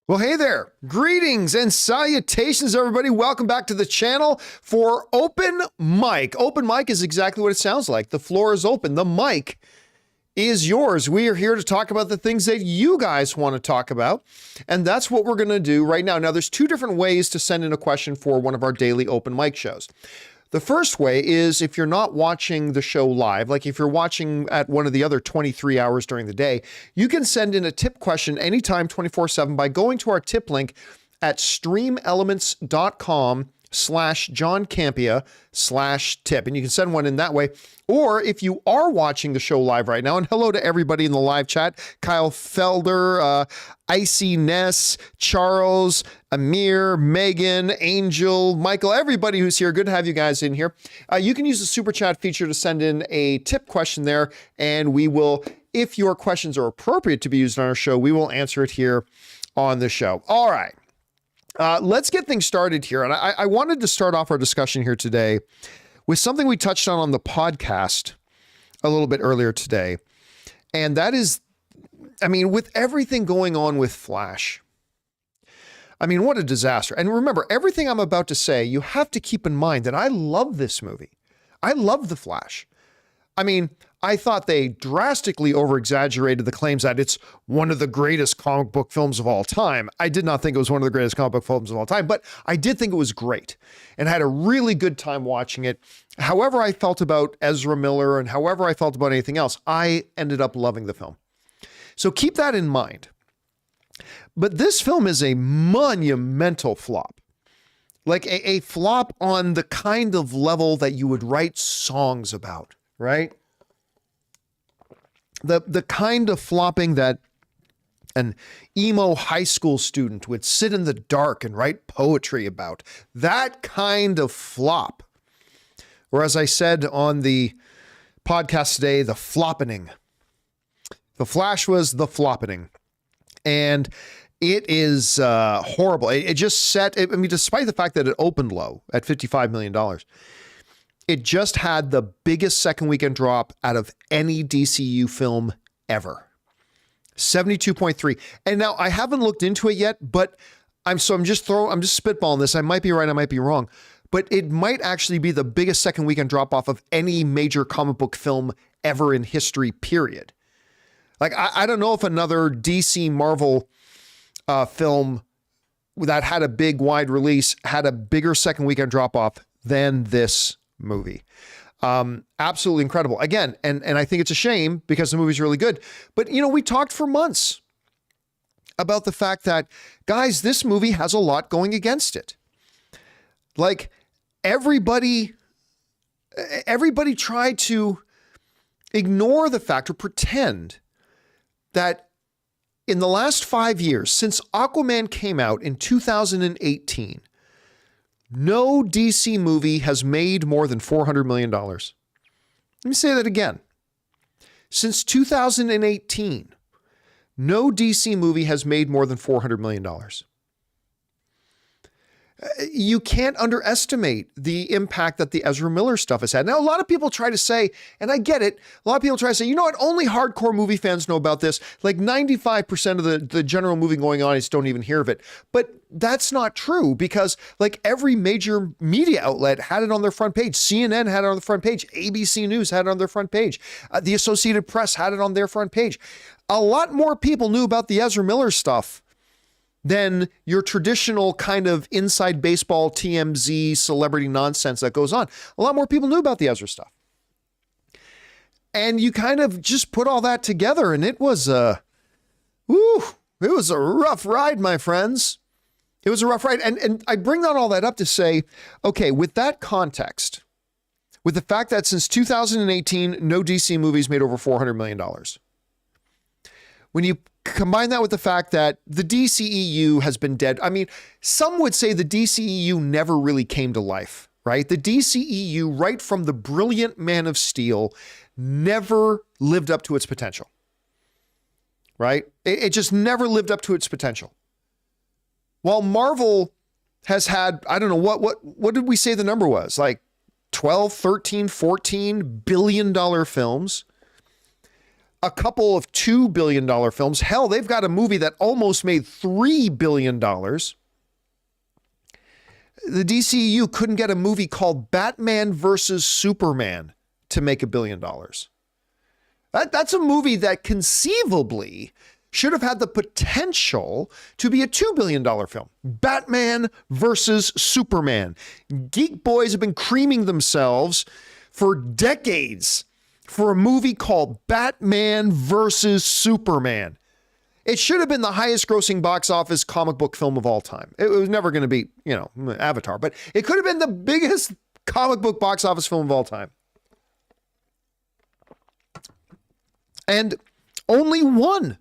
Well, hey there. Greetings and salutations, everybody. Welcome back to the channel for Open Mic. Open Mic is exactly what it sounds like. The floor is open. The mic is yours. We are here to talk about the things that you guys want to talk about. And that's what we're going to do right now. Now, there's two different ways to send in a question for one of our daily open mic shows. The first way is if you're not watching the show live, like if you're watching at one of the other 23 hours during the day, you can send in a tip question anytime 24/7 by going to our tip link at streamelements.com/John Campea/tip. And you can send one in that way. Or if you are watching the show live right now, and hello to everybody in the live chat, Kyle Felder, Icy Ness, Charles, Amir, Megan, Angel, Michael, everybody who's here. Good to have you guys in here. You can use the super chat feature to send in a tip question there, and we will, if your questions are appropriate to be used on our show, we will answer it here on the show. All right. Let's get things started here. And I wanted to start off our discussion here today with something we touched on the podcast a little bit earlier today. And that is, I mean, with everything going on with Flash, I mean, what a disaster. And remember, everything I'm about to say, you have to keep in mind that I love this movie. I love The Flash. I mean, I thought they drastically over-exaggerated the claims that it's one of the greatest comic book films of all time. I did not think it was one of the greatest comic book films of all time, but I did think it was great and had a really good time watching it. However I felt about Ezra Miller and however I felt about anything else, I ended up loving the film. So keep that in mind. But this film is a monumental flop. Like a flop on the kind of level that you would write songs about, right? The kind of flopping that an emo high school student would sit in the dark and write poetry about. That kind of flop. Or as I said on the podcast today, the floppening. The Flash was the floppening. And it is horrible. It just set, I mean, despite the fact that it opened low at $55 million, it just had the biggest second weekend drop out of any DCU film ever. 72.3. And now I haven't looked into it yet, but I'm just spitballing this. I might be right, I might be wrong, but it might actually be the biggest second weekend drop off of any major comic book film ever in history, period. Like, I don't know if another DC Marvel film that had a big wide release had a bigger second weekend drop off than this movie. Absolutely incredible. Again, and I think it's a shame because the movie's really good. But, you know, we talked for months about the fact that, guys, this movie has a lot going against it. Like, everybody tried to ignore the fact or pretend that in the last 5 years, since Aquaman came out in 2018, no DC movie has made more than $400 million. Let me say that again. Since 2018, no DC movie has made more than $400 million. You can't underestimate the impact that the Ezra Miller stuff has had. Now, a lot of people try to say, and I get it, a lot of people try to say, you know what, only hardcore movie fans know about this. Like 95% of the general movie going audience don't even hear of it. But that's not true because like every major media outlet had it on their front page. CNN had it on the front page. ABC News had it on their front page. The Associated Press had it on their front page. A lot more people knew about the Ezra Miller stuff than your traditional kind of inside baseball TMZ celebrity nonsense that goes on. A lot more people knew about the Ezra stuff. And you kind of just put all that together and it was it was a rough ride, my friends. It was a rough ride. And I bring all that up to say, okay, with that context, with the fact that since 2018, no DC movies made over $400 million. When you combine that with the fact that the DCEU has been dead. I mean, some would say the DCEU never really came to life, right? The DCEU, right from the brilliant Man of Steel, never lived up to its potential, right? It just never lived up to its potential. While Marvel has had, I don't know, what did we say the number was? Like 12, 13, 14 billion-dollar films. a couple of $2 billion films. Hell, they've got a movie that almost made $3 billion. The DCEU couldn't get a movie called Batman versus Superman to make $1 billion. That's a movie that conceivably should have had the potential to be a $2 billion film. Batman versus Superman. Geek boys have been creaming themselves for decades for a movie called Batman versus Superman. It should have been the highest grossing box office comic book film of all time. It was never going to be, Avatar, but it could have been the biggest comic book box office film of all time. And only one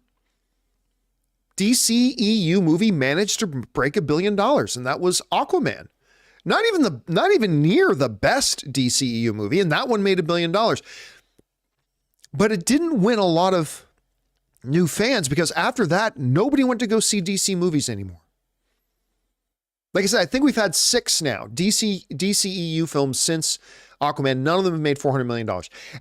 DCEU movie managed to break $1 billion, and that was Aquaman. Not even near the best DCEU movie, and that one made $1 billion. But it didn't win a lot of new fans because after that, nobody went to go see DC movies anymore. Like I said, I think we've had 6 now, DCEU films since Aquaman. None of them have made $400 million.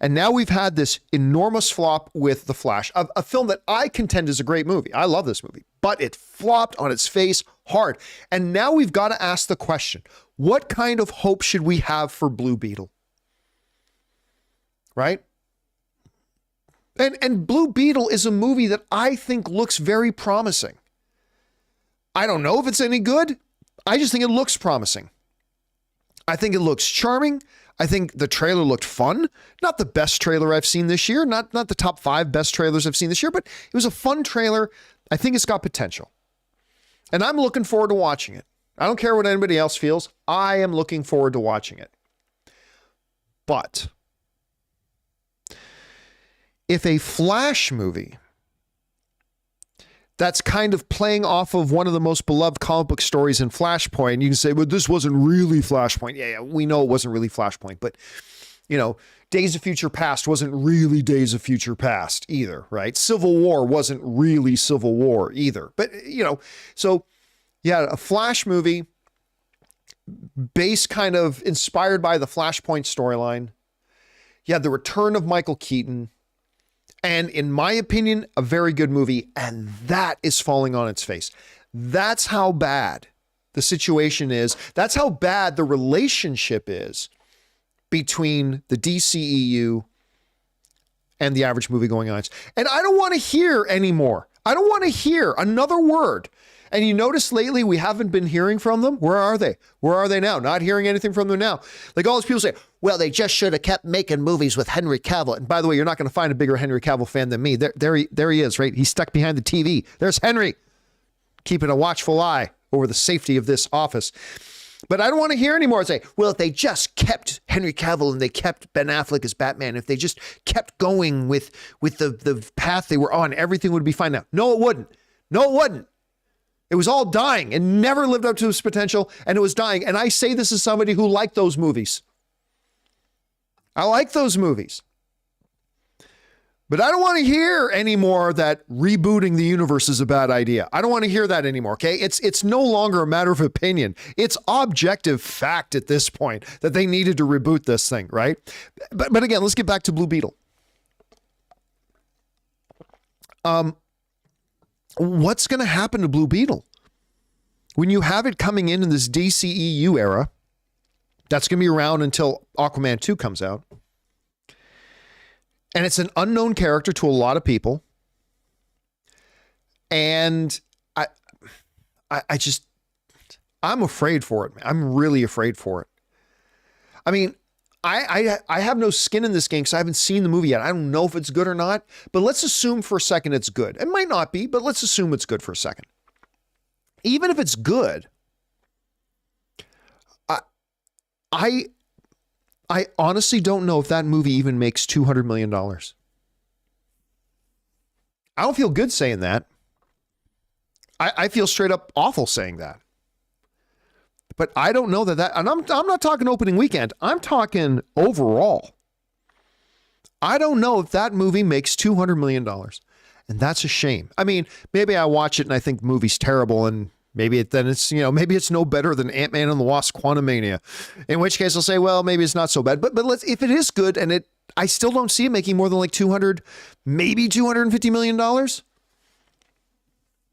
And now we've had this enormous flop with The Flash, a film that I contend is a great movie. I love this movie, but it flopped on its face hard. And now we've got to ask the question, what kind of hope should we have for Blue Beetle? Right? And Blue Beetle is a movie that I think looks very promising. I don't know if it's any good. I just think it looks promising. I think it looks charming. I think the trailer looked fun. Not the best trailer I've seen this year. Not the top 5 best trailers I've seen this year, but it was a fun trailer. I think it's got potential. And I'm looking forward to watching it. I don't care what anybody else feels. I am looking forward to watching it. But if a Flash movie that's kind of playing off of one of the most beloved comic book stories in Flashpoint, you can say, but this wasn't really Flashpoint. Yeah, we know it wasn't really Flashpoint, but Days of Future Past wasn't really Days of Future Past either, right? Civil War wasn't really Civil War either. But, so yeah, a Flash movie based kind of inspired by the Flashpoint storyline. You had the return of Michael Keaton. And in my opinion, a very good movie. And that is falling on its face. That's how bad the situation is. That's how bad the relationship is between the DCEU and the average movie-going audience. And I don't want to hear anymore. I don't want to hear another word. And you notice lately we haven't been hearing from them. Where are they? Where are they now? Not hearing anything from them now. Like all these people say, well, they just should have kept making movies with Henry Cavill. And by the way, you're not going to find a bigger Henry Cavill fan than me. There he is, right? He's stuck behind the TV. There's Henry, keeping a watchful eye over the safety of this office. But I don't want to hear anymore and say, well, if they just kept Henry Cavill and they kept Ben Affleck as Batman, if they just kept going with the path they were on, everything would be fine now. No, it wouldn't. No, it wouldn't. It was all dying. It never lived up to its potential, and it was dying. And I say this as somebody who liked those movies. I like those movies. But I don't want to hear anymore that rebooting the universe is a bad idea. I don't want to hear that anymore, okay? It's no longer a matter of opinion. It's objective fact at this point that they needed to reboot this thing, right? But again, let's get back to Blue Beetle. What's going to happen to Blue Beetle? When you have it coming in this DCEU era, that's going to be around until Aquaman 2 comes out. And it's an unknown character to a lot of people. And I'm afraid for it. I'm really afraid for it. I mean, I have no skin in this game because I haven't seen the movie yet. I don't know if it's good or not, but let's assume for a second it's good. It might not be, but let's assume it's good for a second. Even if it's good, I honestly don't know if that movie even makes $200 million. I don't feel good saying that. I feel straight up awful saying that. But I don't know that, and I'm not talking opening weekend. I'm talking overall. I don't know if that movie makes $200 million. And that's a shame. I mean, maybe I watch it and I think the movie's terrible, and maybe it's no better than Ant-Man and the Wasp: Quantumania. In which case I'll say, well, maybe it's not so bad. But if it is good and it I still don't see it making more than like 200, maybe $250 million.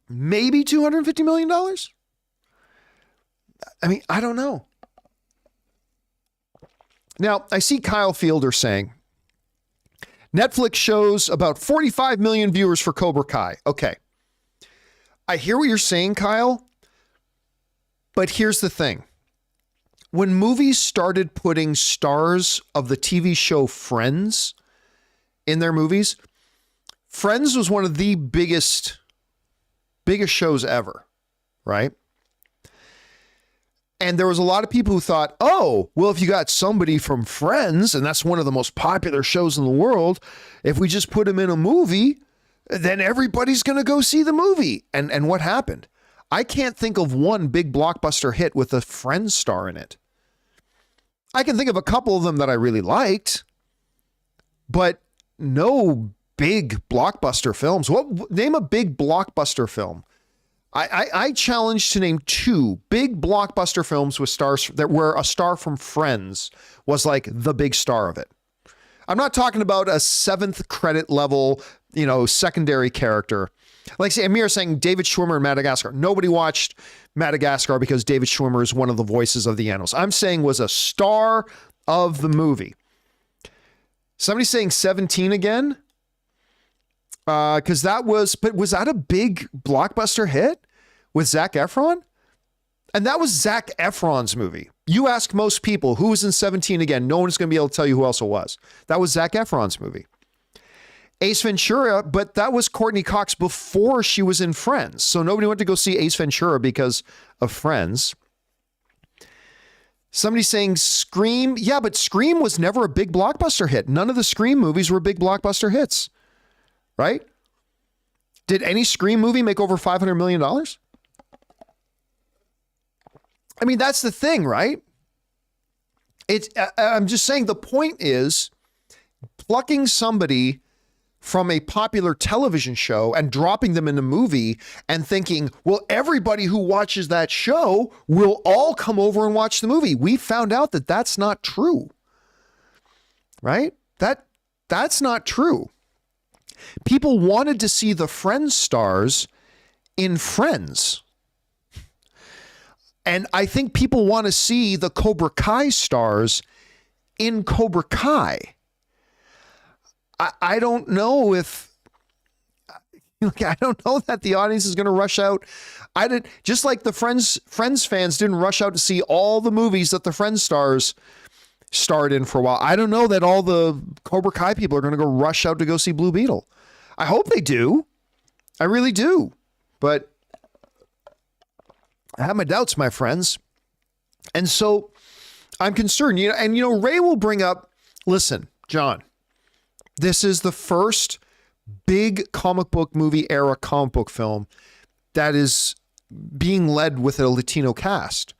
Maybe $250 million. I mean, I don't know. Now, I see Kyle Fielder saying, Netflix shows about 45 million viewers for Cobra Kai. Okay. I hear what you're saying, Kyle, but here's the thing. When movies started putting stars of the TV show Friends in their movies, Friends was one of the biggest shows ever, right? And there was a lot of people who thought, oh, well, if you got somebody from Friends, and that's one of the most popular shows in the world, if we just put him in a movie, then everybody's going to go see the movie. And what happened? I can't think of one big blockbuster hit with a Friends star in it. I can think of a couple of them that I really liked, but no big blockbuster films. Name a big blockbuster film. I challenge to name 2 big blockbuster films with stars that where a star from Friends was like the big star of it. I'm not talking about a 7th credit level, secondary character. Like say Amir saying David Schwimmer in Madagascar. Nobody watched Madagascar because David Schwimmer is one of the voices of the animals. I'm saying was a star of the movie. Somebody saying 17 again? Because was that a big blockbuster hit with Zac Efron? And that was Zac Efron's movie. You ask most people who was in 17 again, no one's going to be able to tell you who else it was. That was Zac Efron's movie. Ace Ventura, but that was Courtney Cox before she was in Friends. So nobody went to go see Ace Ventura because of Friends. Somebody saying Scream. Yeah, but Scream was never a big blockbuster hit. None of the Scream movies were big blockbuster hits. Right? Did any Scream movie make over $500 million? I mean, that's the thing, right? I'm just saying the point is plucking somebody from a popular television show and dropping them in a movie and thinking, well, everybody who watches that show will all come over and watch the movie. We found out that that's not true, right? That's not true. People wanted to see the Friends stars in Friends. And I think people want to see the Cobra Kai stars in Cobra Kai. I don't know if, I don't know that the audience is going to rush out. Just like the Friends fans didn't rush out to see all the movies that the Friends stars starred in for a while. I don't know that all the Cobra Kai people are going to go rush out to go see Blue Beetle. I hope they do. I really do. But I have my doubts, my friends. And so I'm concerned, Ray will bring up, listen, John, this is the first big comic book movie era comic book film that is being led with a Latino cast.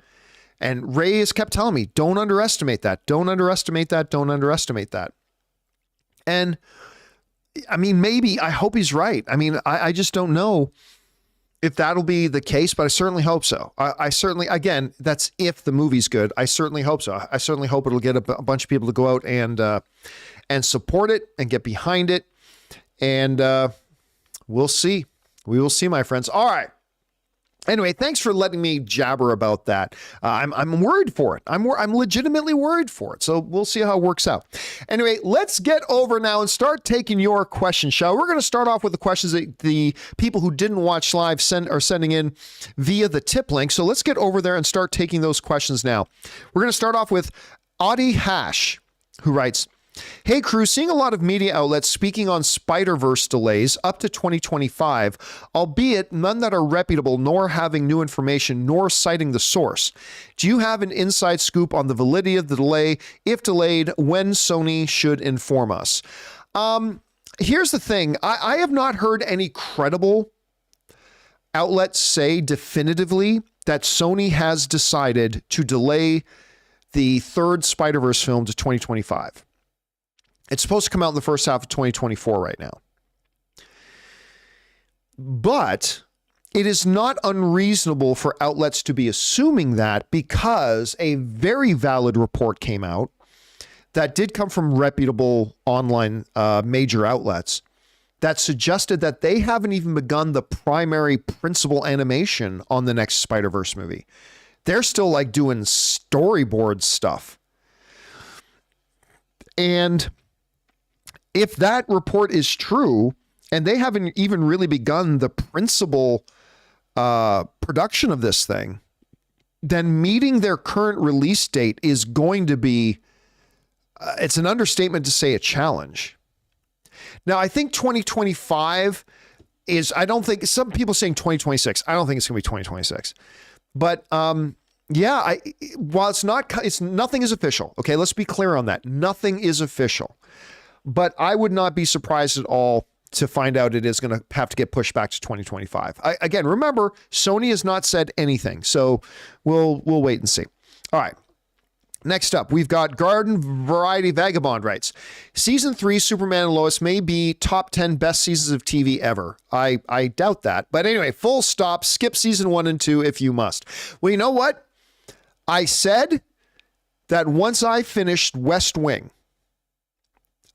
And Ray has kept telling me, don't underestimate that. Don't underestimate that. Don't underestimate that. And I mean, maybe, I hope he's right. I mean, I just don't know if that'll be the case, but I certainly hope so. I certainly, again, that's if the movie's good. I certainly hope so. I certainly hope it'll get a bunch of people to go out and support it and get behind it. And we'll see. We will see, my friends. All right. Anyway, thanks for letting me jabber about that. I'm worried for it. I'm legitimately worried for it. So we'll see how it works out. Anyway, let's get over now and start taking your questions, shall we? We're going to start off with the questions that the people who didn't watch live are sending in via the tip link. So let's get over there and start taking those questions now. We're going to start off with Audie Hash, who writes, hey crew, seeing a lot of media outlets speaking on Spider-Verse delays up to 2025, albeit none that are reputable, nor having new information, nor citing the source. Do you have an inside scoop on the validity of the delay? If delayed, when Sony should inform us? Here's the thing. I have not heard any credible outlets say definitively that Sony has decided to delay the third Spider-Verse film to 2025. It's supposed to come out in the first half of 2024 right now. But it is not unreasonable for outlets to be assuming that, because a very valid report came out that did come from reputable online major outlets that suggested that they haven't even begun the primary principal animation on the next Spider-Verse movie. They're still like doing storyboard stuff. And if that report is true, and they haven't even really begun the principal production of this thing, then meeting their current release date is going to be, it's an understatement to say a challenge. Now, I think 2025 is, I don't think, some people saying 2026. I don't think it's going to be 2026. But yeah, while nothing is official. Okay, let's be clear on that. Nothing is official. But I would not be surprised at all to find out it is going to have to get pushed back to 2025. Again, remember, Sony has not said anything, so we'll wait and see. All right. Next up, we've got Garden Variety Vagabond writes, Season 3 Superman and Lois may be top 10 best seasons of TV ever. I doubt that. But anyway, full stop, skip season 1 and 2 if you must. Well, you know what? I said that once I finished West Wing,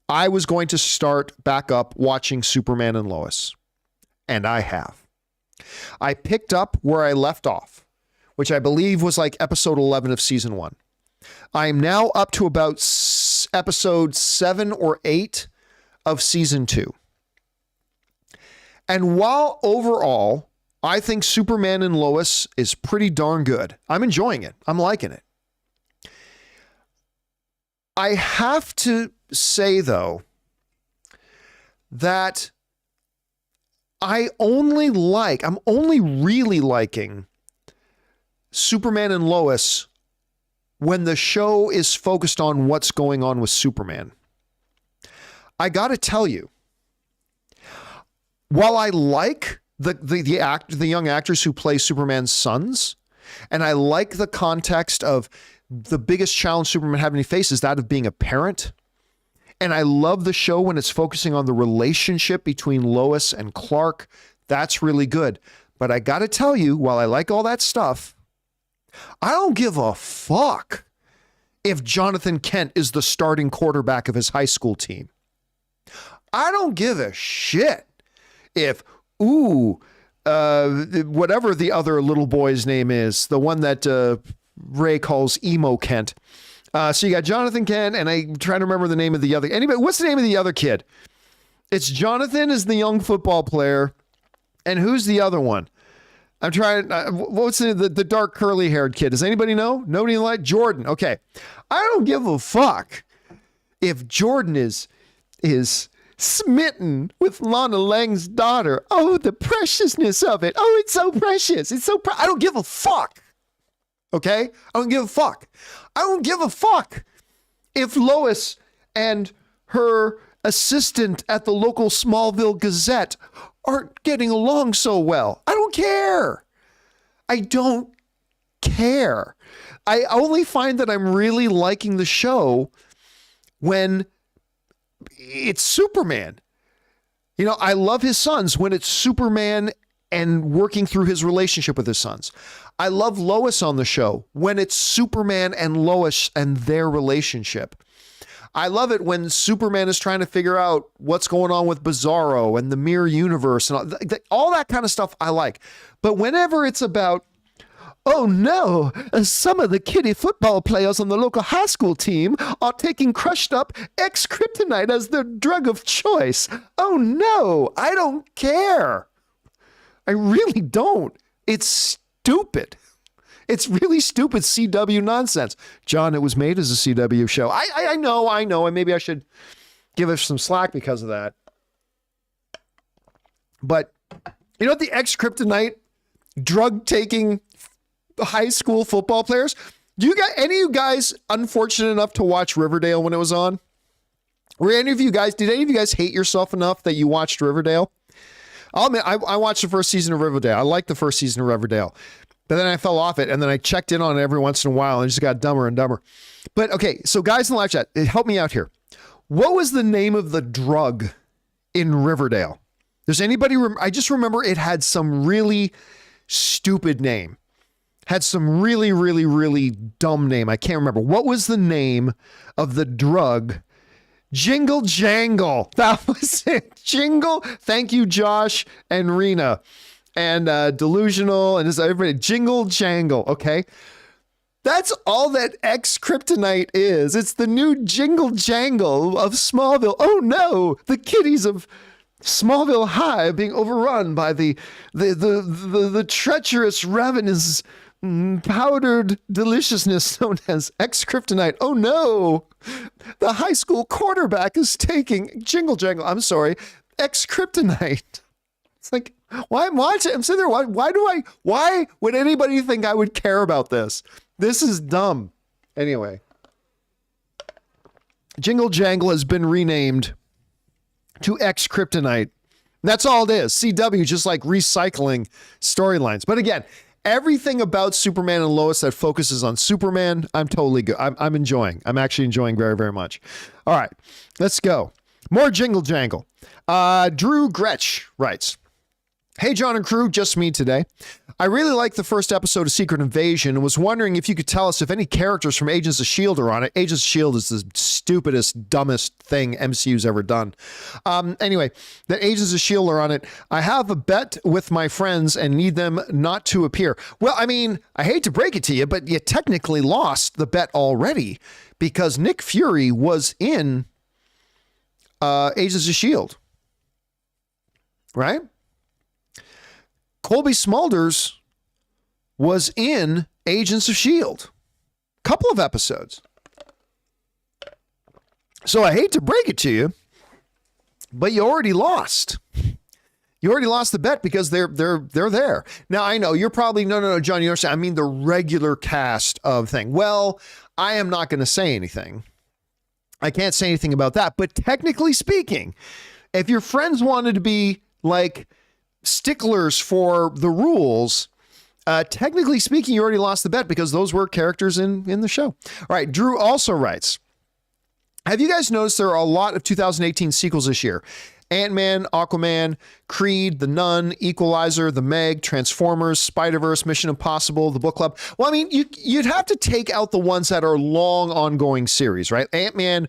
I was going to start back up watching Superman and Lois. And I have. I picked up where I left off, which I believe was like episode 11 of season 1. I am now up to about episode 7 or 8 of season 2. And while overall, I think Superman and Lois is pretty darn good, I'm enjoying it. I'm liking it. I have to say, though, that I'm only really liking Superman and Lois when the show is focused on what's going on with Superman. I got to tell you, while I like the young actors who play Superman's sons, and I like the context of the biggest challenge Superman having to face is that of being a parent, and I love the show when it's focusing on the relationship between Lois and Clark. That's really good. But I got to tell you, while I like all that stuff, I don't give a fuck if Jonathan Kent is the starting quarterback of his high school team. I don't give a shit if, whatever the other little boy's name is, the one that Ray calls Emo Kent. So you got Jonathan Kent, and I'm trying to remember the name of the other. Anybody, what's the name of the other kid? It's Jonathan is the young football player, and who's the other one? I'm trying. What's the dark curly haired kid? Does anybody know? Nobody like Jordan. Okay, I don't give a fuck if Jordan is smitten with Lana Lang's daughter. Oh, the preciousness of it. Oh, it's so precious. It's so. I don't give a fuck. Okay, I don't give a fuck. I don't give a fuck if Lois and her assistant at the local Smallville Gazette aren't getting along so well. I don't care. I don't care. I only find that I'm really liking the show when it's Superman. You know, I love his sons when it's Superman and working through his relationship with his sons. I love Lois on the show when it's Superman and Lois and their relationship. I love it when Superman is trying to figure out what's going on with Bizarro and the Mirror Universe and all that kind of stuff I like. But whenever it's about, oh no, some of the kiddie football players on the local high school team are taking crushed up X-Kryptonite as their drug of choice. Oh no, I don't care. I really don't. It's stupid. It's really stupid CW nonsense. John, it was made as a CW show. I know, and maybe I should give us some slack because of that. But you know what, the X-Kryptonite drug-taking high school football players? Do you got any of you guys unfortunate enough to watch Riverdale when it was on? Did any of you guys hate yourself enough that you watched Riverdale? I'll admit, I watched the first season of Riverdale. I liked the first season of Riverdale. But then I fell off it, and then I checked in on it every once in a while, and it just got dumber and dumber. But okay, so guys in the live chat, help me out here. What was the name of the drug in Riverdale? Does anybody I just remember it had some really stupid name. had some really, really, really dumb name. I can't remember. What was the name of the drug? Jingle Jangle. That was it. Jingle. Thank you, Josh and Rena. And Delusional and everybody. Jingle Jangle. Okay. That's all that X Kryptonite is. It's the new Jingle Jangle of Smallville. Oh no, the kiddies of Smallville High being overrun by the treacherous, ravenous, powdered deliciousness known as X Kryptonite. Oh no, the high school quarterback is taking Jingle Jangle. I'm sorry, X Kryptonite. It's like, why I'm watching? I'm sitting there. Why would anybody think I would care about this? This is dumb. Anyway, Jingle Jangle has been renamed to X Kryptonite. That's all it is. CW just like recycling storylines. But again, everything about Superman and Lois that focuses on Superman, I'm totally good. I'm enjoying. I'm actually enjoying very, very much. All right, let's go. More Jingle Jangle. Drew Gretsch writes, "Hey, John and crew, just me today. I really liked the first episode of Secret Invasion and was wondering if you could tell us if any characters from Agents of S.H.I.E.L.D. are on it. Agents of S.H.I.E.L.D. is the stupidest, dumbest thing MCU's ever done. Anyway, that Agents of S.H.I.E.L.D. are on it. I have a bet with my friends and need them not to appear." Well, I mean, I hate to break it to you, but you technically lost the bet already because Nick Fury was in Agents of S.H.I.E.L.D., right? Colby Smulders was in Agents of S.H.I.E.L.D. Couple of episodes. So I hate to break it to you, but you already lost. You already lost the bet because they're there. Now I know you're probably no, John, you understand. I mean the regular cast of thing. Well, I am not going to say anything. I can't say anything about that. But technically speaking, if your friends wanted to be like sticklers for the rules, technically speaking, you already lost the bet because those were characters in the show. All right. Drew also writes, have you guys noticed there are a lot of 2018 sequels this year? Ant-Man, Aquaman, Creed, The Nun, Equalizer, The Meg, Transformers, Spider-Verse, Mission Impossible, The Book Club. Well, I mean, you'd have to take out the ones that are long ongoing series, right? Ant-Man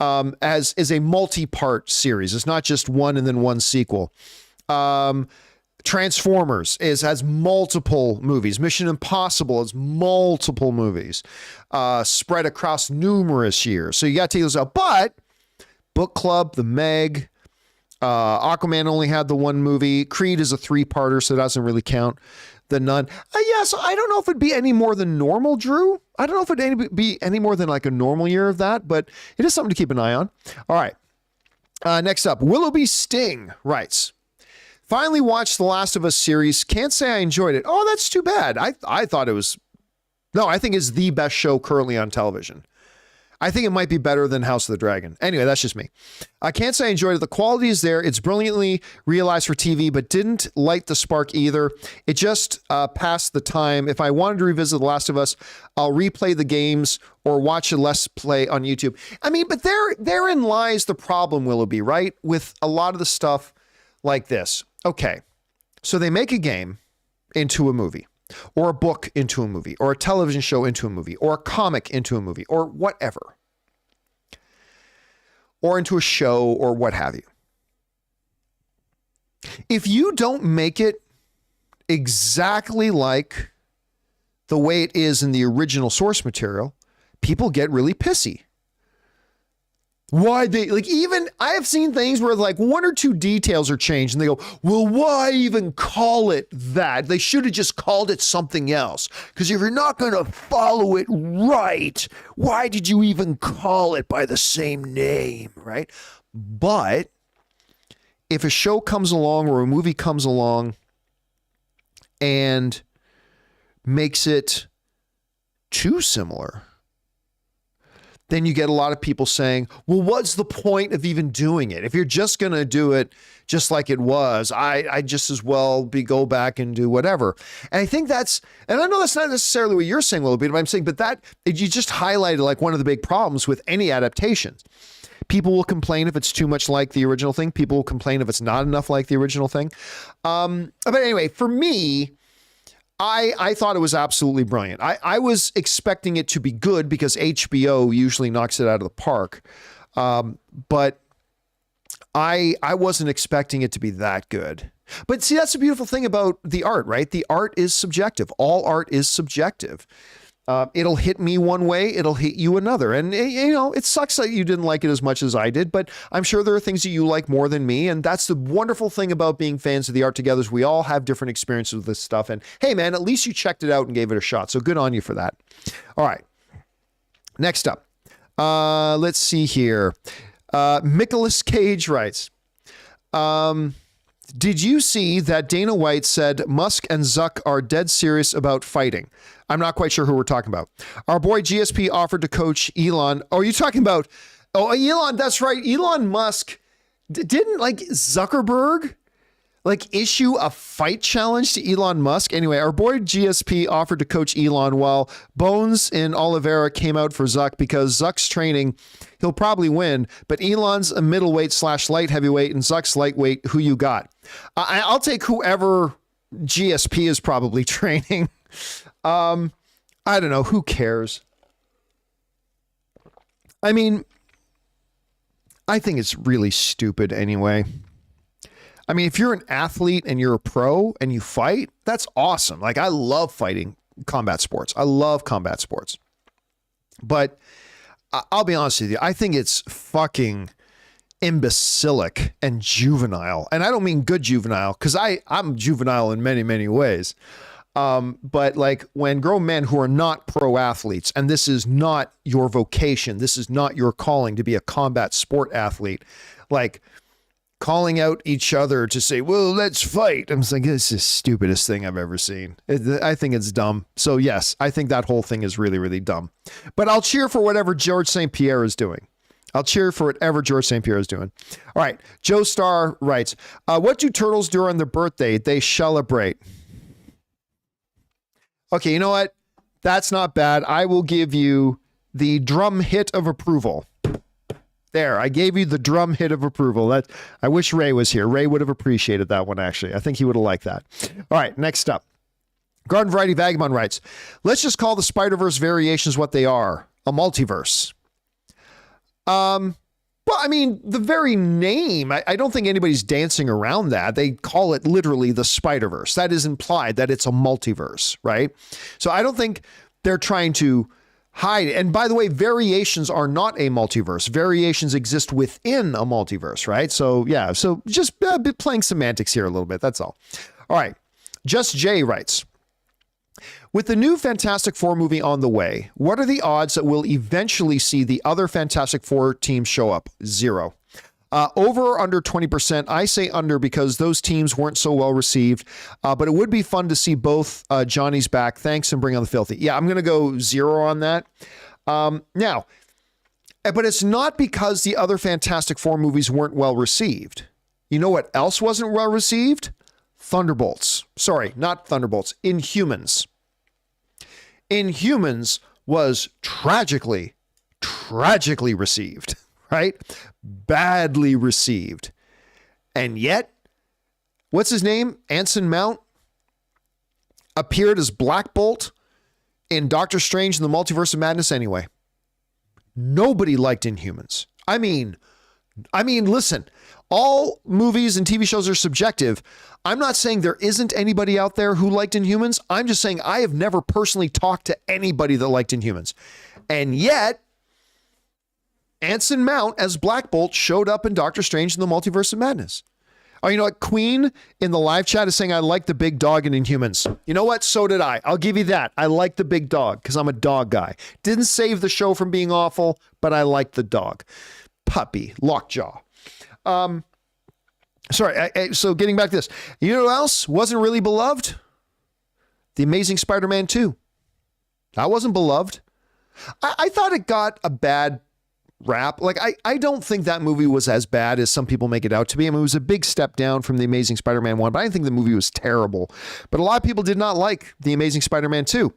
is a multi-part series. It's not just one and then one sequel. Transformers has multiple movies. Mission Impossible has multiple movies spread across numerous years. So you got to take those out. But Book Club, The Meg, Aquaman only had the one movie. Creed is a 3-parter, so it doesn't really count. The Nun. So I don't know if it'd be any more than normal, Drew. I don't know if it'd be any more than like a normal year of that, but it is something to keep an eye on. All right. Next up, Willoughby Sting writes, finally watched The Last of Us series. Can't say I enjoyed it. Oh, that's too bad. I thought it was, no, I think it's the best show currently on television. I think it might be better than House of the Dragon. Anyway, that's just me. I can't say I enjoyed it. The quality is there. It's brilliantly realized for TV, but didn't light the spark either. It just passed the time. If I wanted to revisit The Last of Us, I'll replay the games or watch a Let's Play on YouTube. I mean, but therein lies the problem, Willoughby, right? With a lot of the stuff like this. Okay, so they make a game into a movie, or a book into a movie, or a television show into a movie, or a comic into a movie, or whatever, or into a show, or what have you. If you don't make it exactly like the way it is in the original source material, people get really pissy. Why they even I have seen things where like 1 or 2 details are changed and they go, well, why even call it that? They should have just called it something else. Because if you're not going to follow it right, why did you even call it by the same name, right? But if a show comes along or a movie comes along and makes it too similar, then you get a lot of people saying, well, what's the point of even doing it? If you're just going to do it just like it was, I just as well go back and do whatever. And I think and I know that's not necessarily what you're saying, Willoughby, but I'm saying, but you just highlighted like one of the big problems with any adaptations. People will complain if it's too much like the original thing. People will complain if it's not enough like the original thing. But anyway, for me, I thought it was absolutely brilliant. I was expecting it to be good because HBO usually knocks it out of the park. But I wasn't expecting it to be that good. But see, that's the beautiful thing about the art, right? The art is subjective. All art is subjective. It'll hit me one way, it'll hit you another. And, you know, it sucks that you didn't like it as much as I did, but I'm sure there are things that you like more than me. And that's the wonderful thing about being fans of the art together is we all have different experiences with this stuff. And hey, man, at least you checked it out and gave it a shot. So good on you for that. All right. Next up, let's see here. Nicolas Cage writes, did you see that Dana White said Musk and Zuck are dead serious about fighting? I'm not quite sure who we're talking about. Our boy GSP offered to coach Elon. Oh, are you talking about? Oh, Elon. That's right. Elon Musk didn't like Zuckerberg like issue a fight challenge to Elon Musk. Anyway, our boy GSP offered to coach Elon while Bones in Oliveira came out for Zuck because Zuck's training, he'll probably win, but Elon's a middleweight / light heavyweight and Zuck's lightweight. Who you got? I'll take whoever GSP is probably training. I don't know. Who cares? I mean, I think it's really stupid anyway. I mean, if you're an athlete and you're a pro and you fight, that's awesome. Like, I love fighting combat sports. I love combat sports. But I'll be honest with you. I think it's fucking imbecilic and juvenile. And I don't mean good juvenile because I'm juvenile in many, many ways. But like when grown men who are not pro athletes, and this is not your vocation, this is not your calling to be a combat sport athlete, like calling out each other to say, well, let's fight. I'm just like, this is the stupidest thing I've ever seen. I think it's dumb. So yes, I think that whole thing is really, really dumb. But I'll cheer for whatever George St. Pierre is doing. I'll cheer for whatever George St. Pierre is doing. All right. Joe Starr writes, what do turtles do on their birthday? They celebrate. Okay, you know what? That's not bad. I will give you the drum hit of approval. There, I gave you the drum hit of approval. I wish Ray was here. Ray would have appreciated that one, actually. I think he would have liked that. All right, next up. Garden Variety Vagabond writes, let's just call the Spider-Verse variations what they are, a multiverse. Well, I mean, the very name, I don't think anybody's dancing around that. They call it literally the Spider-Verse. That is implied that it's a multiverse, right? So I don't think they're trying to hide. And by the way, variations are not a multiverse. Variations exist within a multiverse, right? So yeah, so just playing semantics here a little bit. That's all. All right. Just Jay writes, with the new Fantastic Four movie on the way, what are the odds that we'll eventually see the other Fantastic Four teams show up? 0. Over or under 20%? I say under because those teams weren't so well received, but it would be fun to see both Johnny's back. Thanks and bring on the filthy. Yeah, I'm going to go 0 on that. Now, but it's not because the other Fantastic Four movies weren't well received. You know what else wasn't well received? Thunderbolts. Sorry, not Thunderbolts. Inhumans. Inhumans was tragically received, right? Badly received. And yet, what's his name? Anson Mount appeared as Black Bolt in Doctor Strange and the Multiverse of Madness anyway. Nobody liked Inhumans. I mean, listen, all movies and TV shows are subjective. I'm not saying there isn't anybody out there who liked Inhumans. I'm just saying I have never personally talked to anybody that liked Inhumans. And yet, Anson Mount as Black Bolt showed up in Doctor Strange and the Multiverse of Madness. Oh, you know what? Queen in the live chat is saying, I like the big dog in Inhumans. You know what? So did I. I'll give you that. I like the big dog because I'm a dog guy. Didn't save the show from being awful, but I like the dog. Puppy, lockjaw. So getting back to this, you know who else wasn't really beloved? The Amazing Spider-Man 2. That wasn't beloved. I thought it got a bad rap. Like, I don't think that movie was as bad as some people make it out to be. I mean, it was a big step down from The Amazing Spider-Man 1, but I didn't think the movie was terrible. But a lot of people did not like The Amazing Spider-Man 2.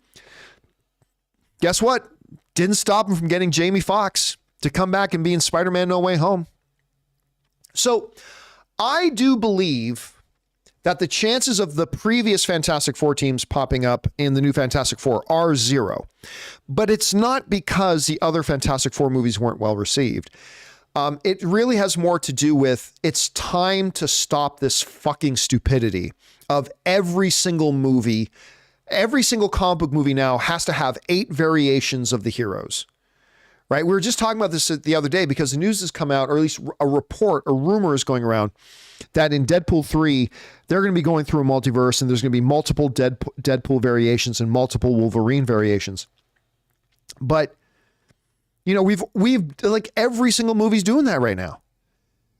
Guess what? Didn't stop him from getting Jamie Foxx to come back and be in Spider-Man No Way Home. So I do believe that the chances of the previous Fantastic Four teams popping up in the new Fantastic Four are 0. But it's not because the other Fantastic Four movies weren't well received. It really has more to do with it's time to stop this fucking stupidity of every single movie. Every single comic book movie now has to have 8 variations of the heroes, right? We were just talking about this the other day because the news has come out, or at least a rumor is going around that in Deadpool 3, they're going to be going through a multiverse and there's going to be multiple Deadpool variations and multiple Wolverine variations. But you know, we've like every single movie's doing that right now.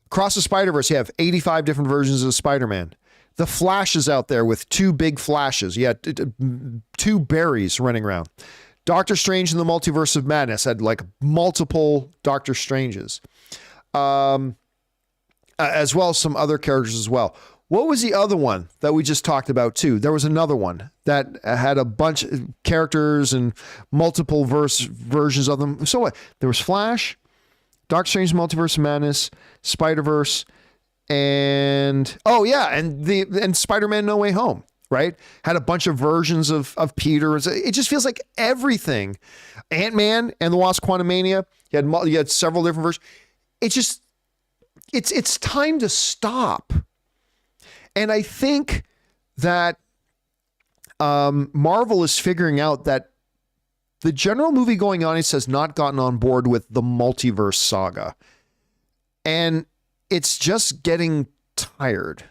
Across the Spider-Verse, you have 85 different versions of Spider-Man. The Flash is out there with 2 big Flashes. You had 2 Barrys running around. Doctor Strange in the Multiverse of Madness had like multiple Doctor Stranges, as well as some other characters as well. What was the other one that we just talked about too? There was another one that had a bunch of characters and multiple versions of them. So what? There was Flash, Doctor Strange Multiverse of Madness, Spider-Verse, and Spider-Man No Way Home, right? Had a bunch of versions of Peter. It just feels like everything. Ant-Man and the Wasp: Quantumania, you had several different versions. It's time to stop. And I think that Marvel is figuring out that the general movie-going audience has not gotten on board with the multiverse saga. And it's just getting tired.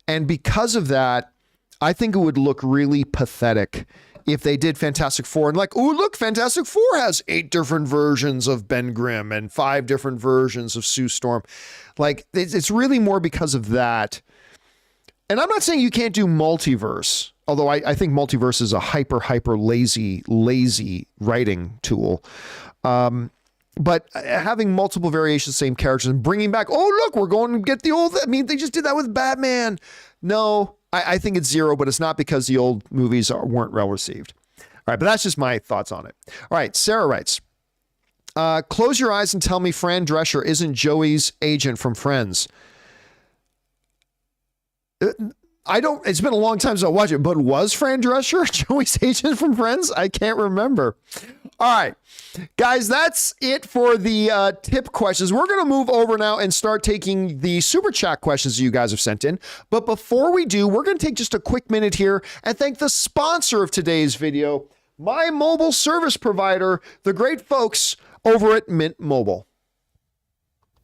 And because of that, I think it would look really pathetic if they did Fantastic Four and like, oh, look, Fantastic Four has 8 different versions of Ben Grimm and 5 different versions of Sue Storm. Like, it's really more because of that. And I'm not saying you can't do multiverse, although I think multiverse is a hyper lazy writing tool. But having multiple variations, same characters, and bringing back, oh, look, we're going to get the old, I mean, they just did that with Batman. No, I think it's 0, but it's not because the old movies weren't well received. All right, but that's just my thoughts on it. All right, Sarah writes, close your eyes and tell me Fran Drescher isn't Joey's agent from Friends. It's been a long time since I watched it, but was Fran Drescher Joey's agent from Friends? I can't remember. All right, guys, that's it for the tip questions. We're going to move over now and start taking the super chat questions that you guys have sent in. But before we do, we're going to take just a quick minute here and thank the sponsor of today's video, my mobile service provider, the great folks over at Mint Mobile.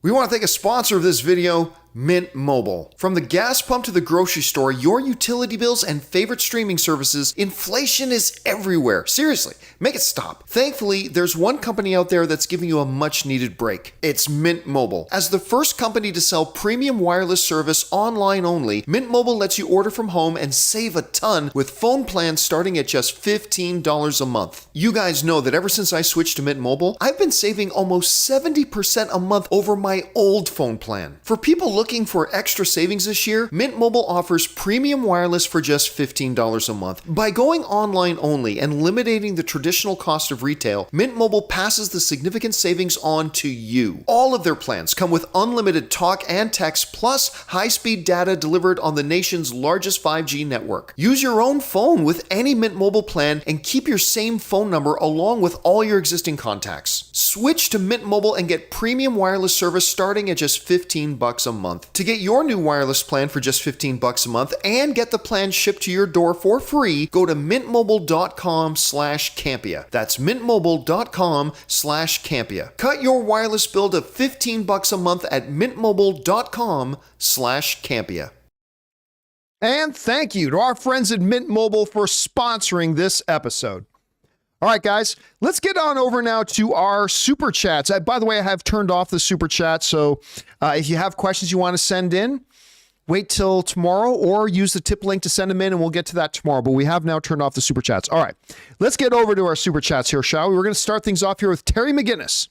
We want to thank a sponsor of this video, Mint Mobile. From the gas pump to the grocery store, your utility bills and favorite streaming services, inflation is everywhere. Seriously, make it stop. Thankfully, there's one company out there that's giving you a much needed break. It's Mint Mobile. As the first company to sell premium wireless service online only, Mint Mobile lets you order from home and save a ton with phone plans starting at just $15 a month. You guys know that ever since I switched to Mint Mobile, I've been saving almost 70% a month over my old phone plan. For people looking for extra savings this year, Mint Mobile offers premium wireless for just $15 a month. By going online only and eliminating the traditional cost of retail, Mint Mobile passes the significant savings on to you. All of their plans come with unlimited talk and text plus high-speed data delivered on the nation's largest 5G network. Use your own phone with any Mint Mobile plan and keep your same phone number along with all your existing contacts. Switch to Mint Mobile and get premium wireless service starting at just $15 a month. To get your new wireless plan for just $15 a month and get the plan shipped to your door for free, go to mintmobile.com/Campea. That's mintmobile.com/Campea. Cut your wireless bill to $15 a month at mintmobile.com/Campea. And thank you to our friends at Mint Mobile for sponsoring this episode. All right, guys, let's get on over now to our super chats. By the way, I have turned off the super chat, so if you have questions you want to send in, wait till tomorrow or use the tip link to send them in, and we'll get to that tomorrow. But we have now turned off the super chats. All right, let's get over to our super chats here, shall we? We're going to start things off here with Terry McGinnis.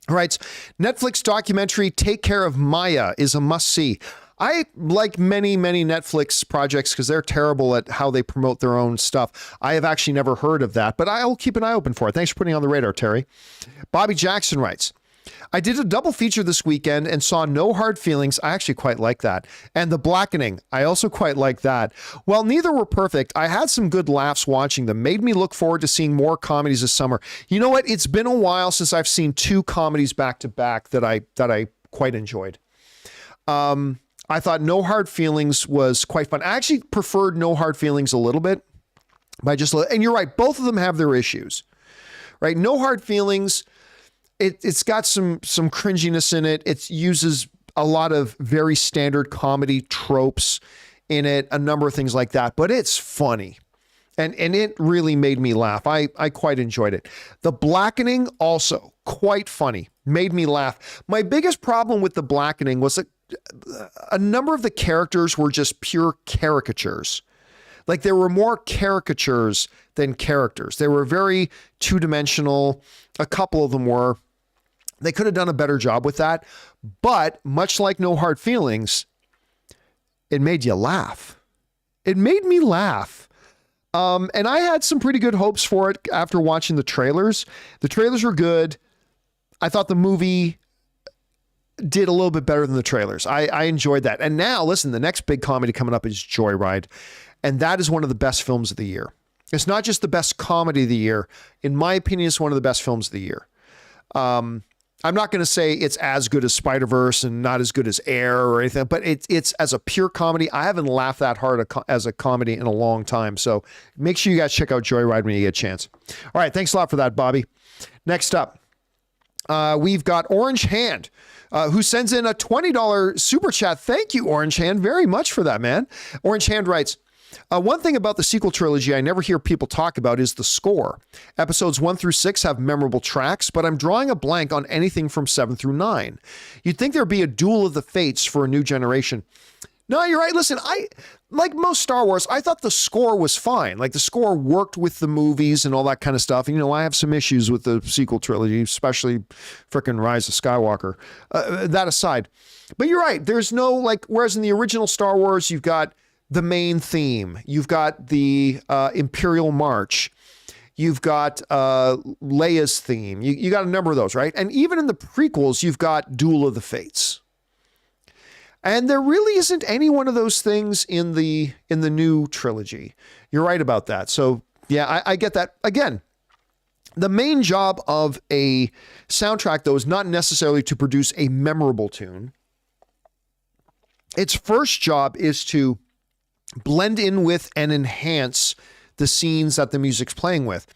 All right, Netflix documentary Take Care of Maya is a must-see. I like many Netflix projects because they're terrible at how they promote their own stuff. I have actually never heard of that, but I'll keep an eye open for it. Thanks for putting it on the radar, Terry. Bobby Jackson writes, I did a double feature this weekend and saw No Hard Feelings. I actually quite like that. And The Blackening. I also quite like that. While neither were perfect, I had some good laughs watching them. Made me look forward to seeing more comedies this summer. You know what? It's been a while since I've seen two comedies back to back that I quite enjoyed. I thought No Hard Feelings was quite fun. I actually preferred No Hard Feelings a little bit. And you're right, both of them have their issues. Right? No Hard Feelings, it's got some cringiness in it. It uses a lot of very standard comedy tropes in it, a number of things like that, but it's funny. And it really made me laugh. I quite enjoyed it. The Blackening, also quite funny, made me laugh. My biggest problem with The Blackening was that a number of the characters were just pure caricatures. Like there were more caricatures than characters. They were very two-dimensional. A couple of them were. They could have done a better job with that. But much like No Hard Feelings, it made you laugh. It made me laugh. And I had some pretty good hopes for it after watching the trailers. The trailers were good. I thought the movie did a little bit better than the trailers. I enjoyed that. And now, listen, the next big comedy coming up is Joyride. And that is one of the best films of the year. It's not just the best comedy of the year. In my opinion, it's one of the best films of the year. I'm not going to say it's as good as Spider-Verse and not as good as Air or anything, but it's as a pure comedy. I haven't laughed that hard as a comedy in a long time. So make sure you guys check out Joyride when you get a chance. All right. Thanks a lot for that, Bobby. Next up, we've got Orange Hand, who sends in a $20 super chat. Thank you, Orange Hand, very much for that, man. Orange Hand writes, one thing about the sequel trilogy I never hear people talk about is the score. Episodes 1 through 6 have memorable tracks, but I'm drawing a blank on anything from 7 through 9. You'd think there'd be a duel of the fates for a new generation. No, you're right. Listen, like most Star Wars, I thought the score was fine. Like the score worked with the movies and all that kind of stuff. And, I have some issues with the sequel trilogy, especially frickin' Rise of Skywalker. That aside. But you're right. There's no, whereas in the original Star Wars, you've got the main theme. You've got the Imperial March. You've got Leia's theme. You got a number of those, right? And even in the prequels, you've got Duel of the Fates. And there really isn't any one of those things in the new trilogy. You're right about that. So yeah, I get that. Again, the main job of a soundtrack, though, is not necessarily to produce a memorable tune. Its first job is to blend in with and enhance the scenes that the music's playing with.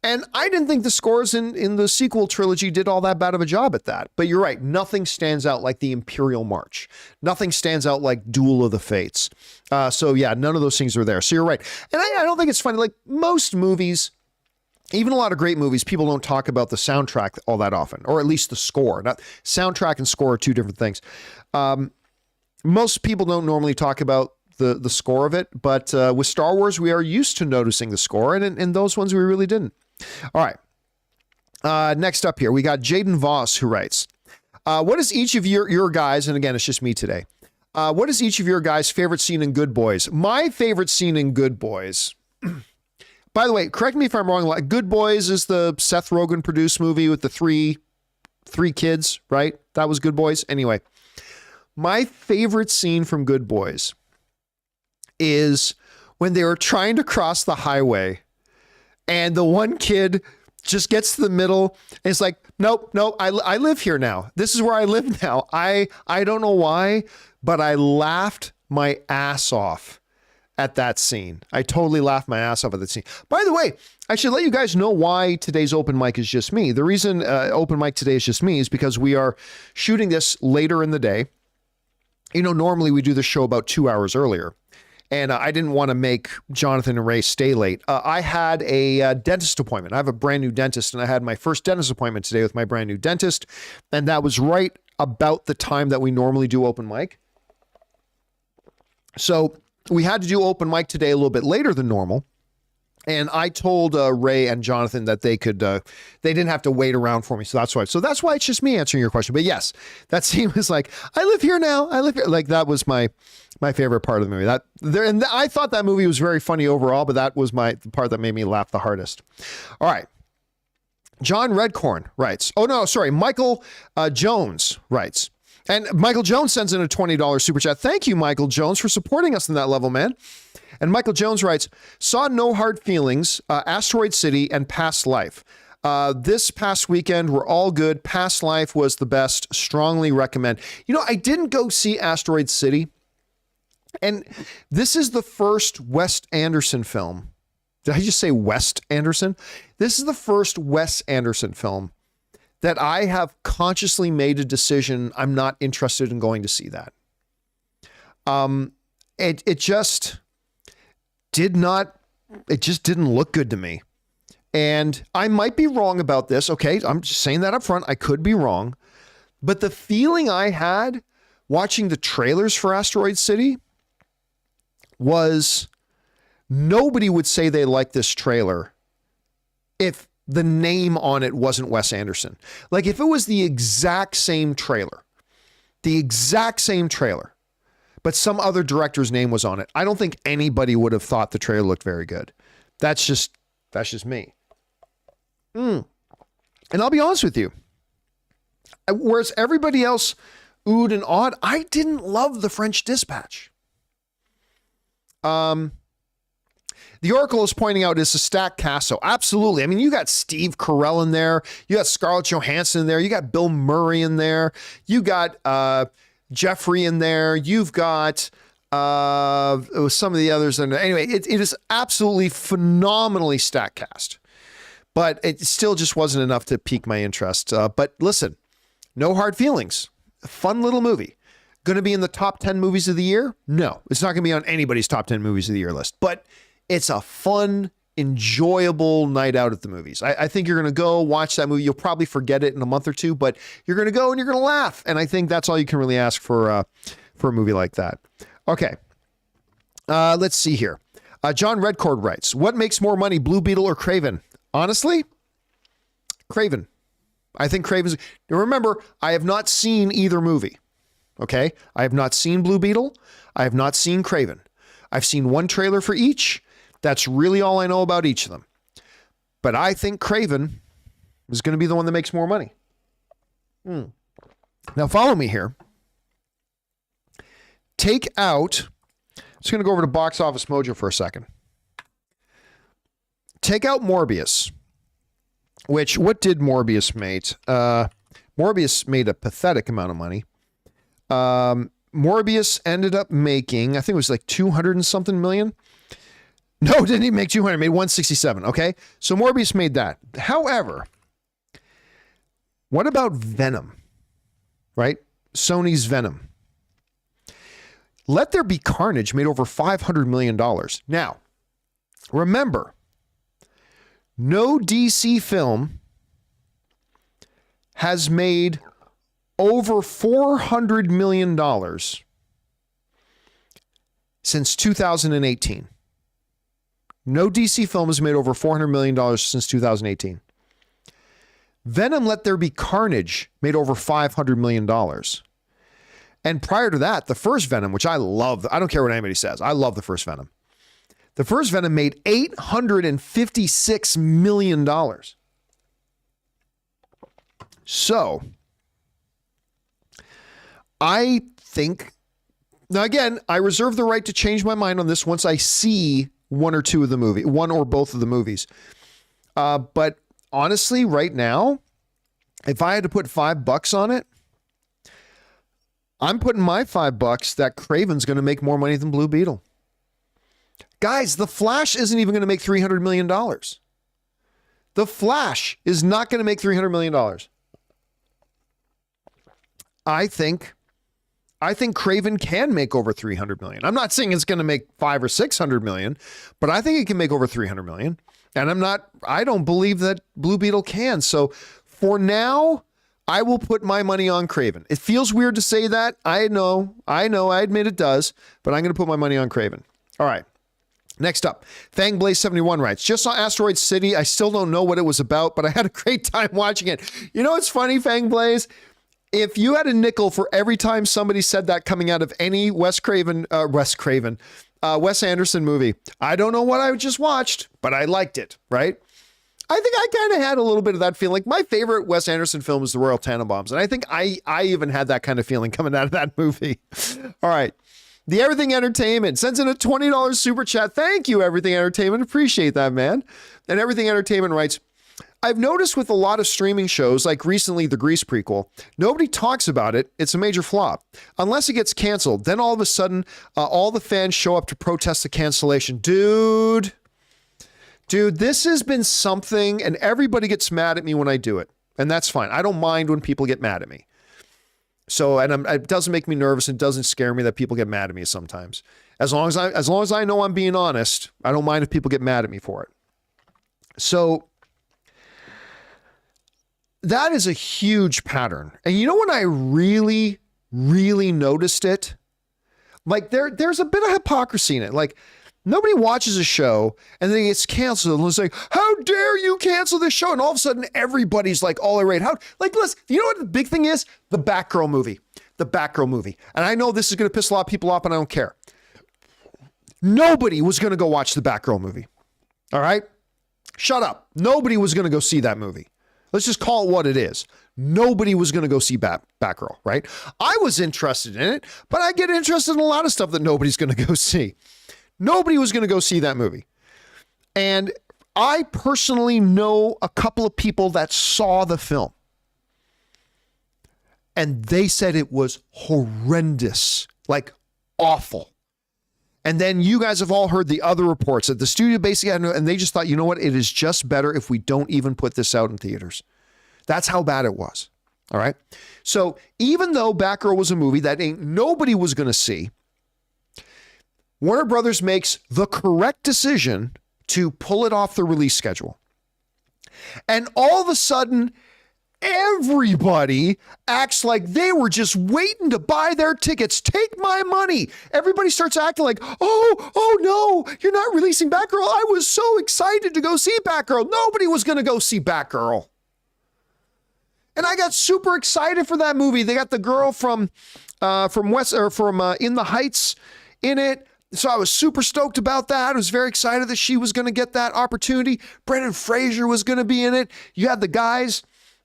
And I didn't think the scores in the sequel trilogy did all that bad of a job at that. But you're right. Nothing stands out like the Imperial March. Nothing stands out like Duel of the Fates. So yeah, none of those things are there. So you're right. And I don't think it's funny. Like most movies, even a lot of great movies, people don't talk about the soundtrack all that often, or at least the score. Not soundtrack and score are two different things. Most people don't normally talk about the score of it, but with Star Wars, we are used to noticing the score, and in those ones, we really didn't. All right. Next up here, we got Jaden Voss, who writes, what is each of your guys, and again, it's just me today, what is each of your guys' favorite scene in Good Boys? My favorite scene in Good Boys, by the way, correct me if I'm wrong, Good Boys is the Seth Rogen produced movie with the three kids, right? That was Good Boys. Anyway, my favorite scene from Good Boys is when they were trying to cross the highway and the one kid just gets to the middle and it's like, nope, I live here now. This is where I live now. I don't know why, but I laughed my ass off at that scene. I totally laughed my ass off at that scene. By the way, I should let you guys know why today's open mic is just me. The reason open mic today is just me is because we are shooting this later in the day. Normally we do the show about 2 hours earlier. And I didn't want to make Jonathan and Ray stay late. I had a dentist appointment. I have a brand new dentist, and I had my first dentist appointment today with my brand new dentist. And that was right about the time that we normally do open mic. So we had to do open mic today a little bit later than normal. And I told Ray and Jonathan that they didn't have to wait around for me. So that's why it's just me answering your question. But yes, that scene was like, I live here now. I live here. Like that was my favorite part of the movie. And I thought that movie was very funny overall, but that was the part that made me laugh the hardest. All right. John Redcorn writes, oh no, sorry, Michael Jones writes. And Michael Jones sends in a $20 super chat. Thank you, Michael Jones, for supporting us in that level, man. And Michael Jones writes, saw No Hard Feelings, Asteroid City, and Past Life. This past weekend were all good. Past Life was the best. Strongly recommend. You know, I didn't go see Asteroid City. And this is the first Wes Anderson film. Did I just say Wes Anderson? This is the first Wes Anderson film that I have consciously made a decision I'm not interested in going to see that. It just didn't look good to me. And I might be wrong about this. Okay, I'm just saying that up front. I could be wrong. But the feeling I had watching the trailers for Asteroid City was nobody would say they like this trailer if the name on it wasn't Wes Anderson. Like if it was the exact same trailer, but some other director's name was on it, I don't think anybody would have thought the trailer looked very good. That's just me. And I'll be honest with you. Whereas everybody else oohed and awed, I didn't love The French Dispatch. The Oracle is pointing out it's a stacked cast. So absolutely. I mean, you got Steve Carell in there. You got Scarlett Johansson in there. You got Bill Murray in there. You got Jeffrey in there. You've got some of the others in there. Anyway, it is absolutely phenomenally stacked cast. But it still just wasn't enough to pique my interest. But listen, No Hard Feelings. A fun little movie. Going to be in the top 10 movies of the year? No, it's not going to be on anybody's top 10 movies of the year list. But it's a fun, enjoyable night out at the movies. I think you're going to go watch that movie. You'll probably forget it in a month or two, but you're going to go and you're going to laugh. And I think that's all you can really ask for a movie like that. Okay. Let's see here. John Redcord writes, what makes more money, Blue Beetle or Craven? Honestly, Craven. I think Craven's... Now remember, I have not seen either movie. Okay? I have not seen Blue Beetle. I have not seen Craven. I've seen one trailer for each. That's really all I know about each of them. But I think Craven is going to be the one that makes more money. Now follow me here. Take out... I'm just going to go over to Box Office Mojo for a second. Take out Morbius, which, what did Morbius make? Morbius made a pathetic amount of money. Morbius ended up making, I think it was like 200 and something million. No, didn't even make 200, made 167. Okay. So Morbius made that. However, what about Venom? Right? Sony's Venom. Let There Be Carnage made over $500 million. Now, remember, no DC film has made over $400 million since 2018. No DC film has made over $400 million since 2018. Venom Let There Be Carnage made over $500 million. And prior to that, the first Venom, which I love, I don't care what anybody says, I love the first Venom. The first Venom made $856 million. So, I think, now again, I reserve the right to change my mind on this once I see one or both of the movies. But honestly, right now, if I had to put $5 on it, I'm putting my $5 that Craven's going to make more money than Blue Beetle. Guys, The Flash isn't even going to make $300 million. The Flash is not going to make $300 million. I think Craven can make over $300 million. I'm not saying it's going to make $500 or $600 million, but I think it can make over $300 million. And I don't believe that Blue Beetle can. So for now, I will put my money on Craven. It feels weird to say that. I know, I admit it does, but I'm going to put my money on Craven. All right. Next up, Fangblaze71 writes, just saw Asteroid City. I still don't know what it was about, but I had a great time watching it. You know what's funny, Fangblaze? If you had a nickel for every time somebody said that coming out of any Wes Anderson movie, I don't know what I just watched, but I liked it, right? I think I kind of had a little bit of that feeling. Like my favorite Wes Anderson film is The Royal Tenenbaums. And I think I even had that kind of feeling coming out of that movie. All right. The Everything Entertainment sends in a $20 super chat. Thank you, Everything Entertainment. Appreciate that, man. And Everything Entertainment writes, I've noticed with a lot of streaming shows, like recently the Grease prequel, nobody talks about it. It's a major flop. Unless it gets canceled, then all of a sudden, all the fans show up to protest the cancellation. Dude, this has been something, and everybody gets mad at me when I do it. And that's fine. I don't mind when people get mad at me. So, and it doesn't make me nervous. It doesn't scare me that people get mad at me sometimes. As long as I know I'm being honest, I don't mind if people get mad at me for it. So that is a huge pattern. And you know when I really, really noticed it? Like there's a bit of hypocrisy in it. Like nobody watches a show and then it gets canceled and it's like, how dare you cancel this show? And all of a sudden everybody's like all irate. Listen, you know what the big thing is? The Batgirl movie. And I know this is going to piss a lot of people off and I don't care. Nobody was going to go watch the Batgirl movie. All right? Shut up. Nobody was going to go see that movie. Let's just call it what it is. Nobody was going to go see Batgirl, right? I was interested in it, but I get interested in a lot of stuff that nobody's going to go see. Nobody was going to go see that movie. And I personally know a couple of people that saw the film. And they said it was horrendous, like awful. And then you guys have all heard the other reports that the studio basically had, and they just thought, you know what? It is just better if we don't even put this out in theaters. That's how bad it was. All right. So even though Batgirl was a movie that nobody was going to see, Warner Brothers makes the correct decision to pull it off the release schedule. And all of a sudden, everybody acts like they were just waiting to buy their tickets. Take my money. Everybody starts acting like, oh no, you're not releasing Batgirl. I was so excited to go see Batgirl. Nobody was going to go see Batgirl. And I got super excited for that movie. They got the girl from In the Heights in it. So I was super stoked about that. I was very excited that she was going to get that opportunity. Brendan Fraser was going to be in it. You had the guys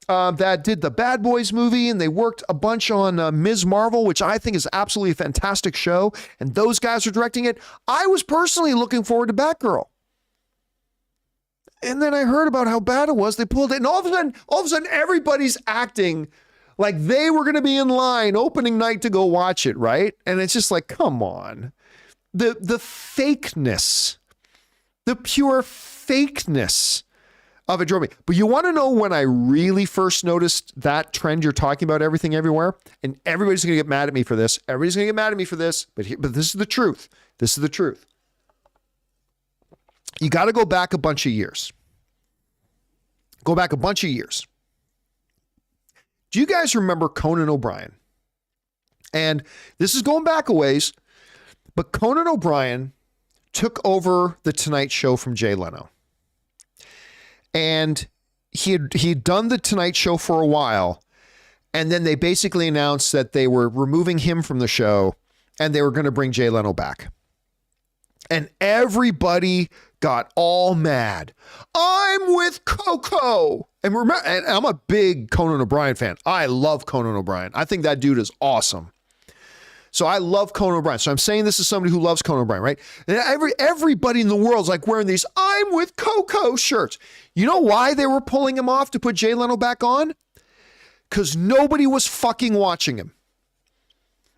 that did the Bad Boys movie, and they worked a bunch on Ms. Marvel, which I think is absolutely a fantastic show. And those guys are directing it. I was personally looking forward to Batgirl. And then I heard about how bad it was. They pulled it, and all of a sudden, everybody's acting like they were going to be in line opening night to go watch it, right? And it's just like, come on. The fakeness, the pure fakeness of it drove me. But you want to know when I really first noticed that trend you're talking about, everything everywhere? And everybody's going to get mad at me for this. Everybody's going to get mad at me for this. But this is the truth. This is the truth. You got to go back a bunch of years. Go back a bunch of years. Do you guys remember Conan O'Brien? And this is going back a ways, but Conan O'Brien took over The Tonight Show from Jay Leno. And he had done The Tonight Show for a while, and then they basically announced that they were removing him from the show and they were going to bring Jay Leno back. And everybody got all mad. I'm with Coco. And remember, and I'm a big Conan O'Brien fan. I love Conan O'Brien. I think that dude is awesome. So I love Conan O'Brien. So I'm saying this is somebody who loves Conan O'Brien, right? And everybody in the world's like wearing these I'm with Coco shirts. You know why they were pulling him off to put Jay Leno back on? Because nobody was fucking watching him.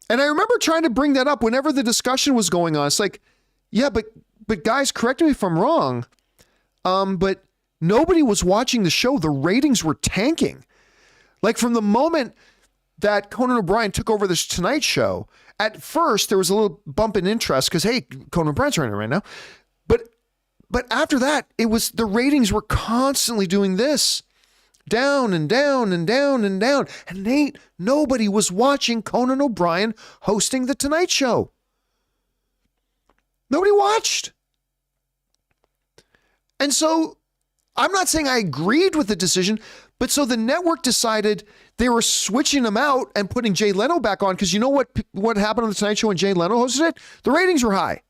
And I remember trying to bring that up whenever the discussion was going on. It's like, yeah, but guys, correct me if I'm wrong. But nobody was watching the show. The ratings were tanking. Like from the moment that Conan O'Brien took over this Tonight Show, at first there was a little bump in interest because, hey, Conan O'Brien's running right now. But after that, it was the ratings were constantly doing this. Down and down and down and down. And nobody was watching Conan O'Brien hosting the Tonight Show. Nobody watched. And so I'm not saying I agreed with the decision, but so the network decided they were switching him out and putting Jay Leno back on because you know what happened on the Tonight Show when Jay Leno hosted it? The ratings were high.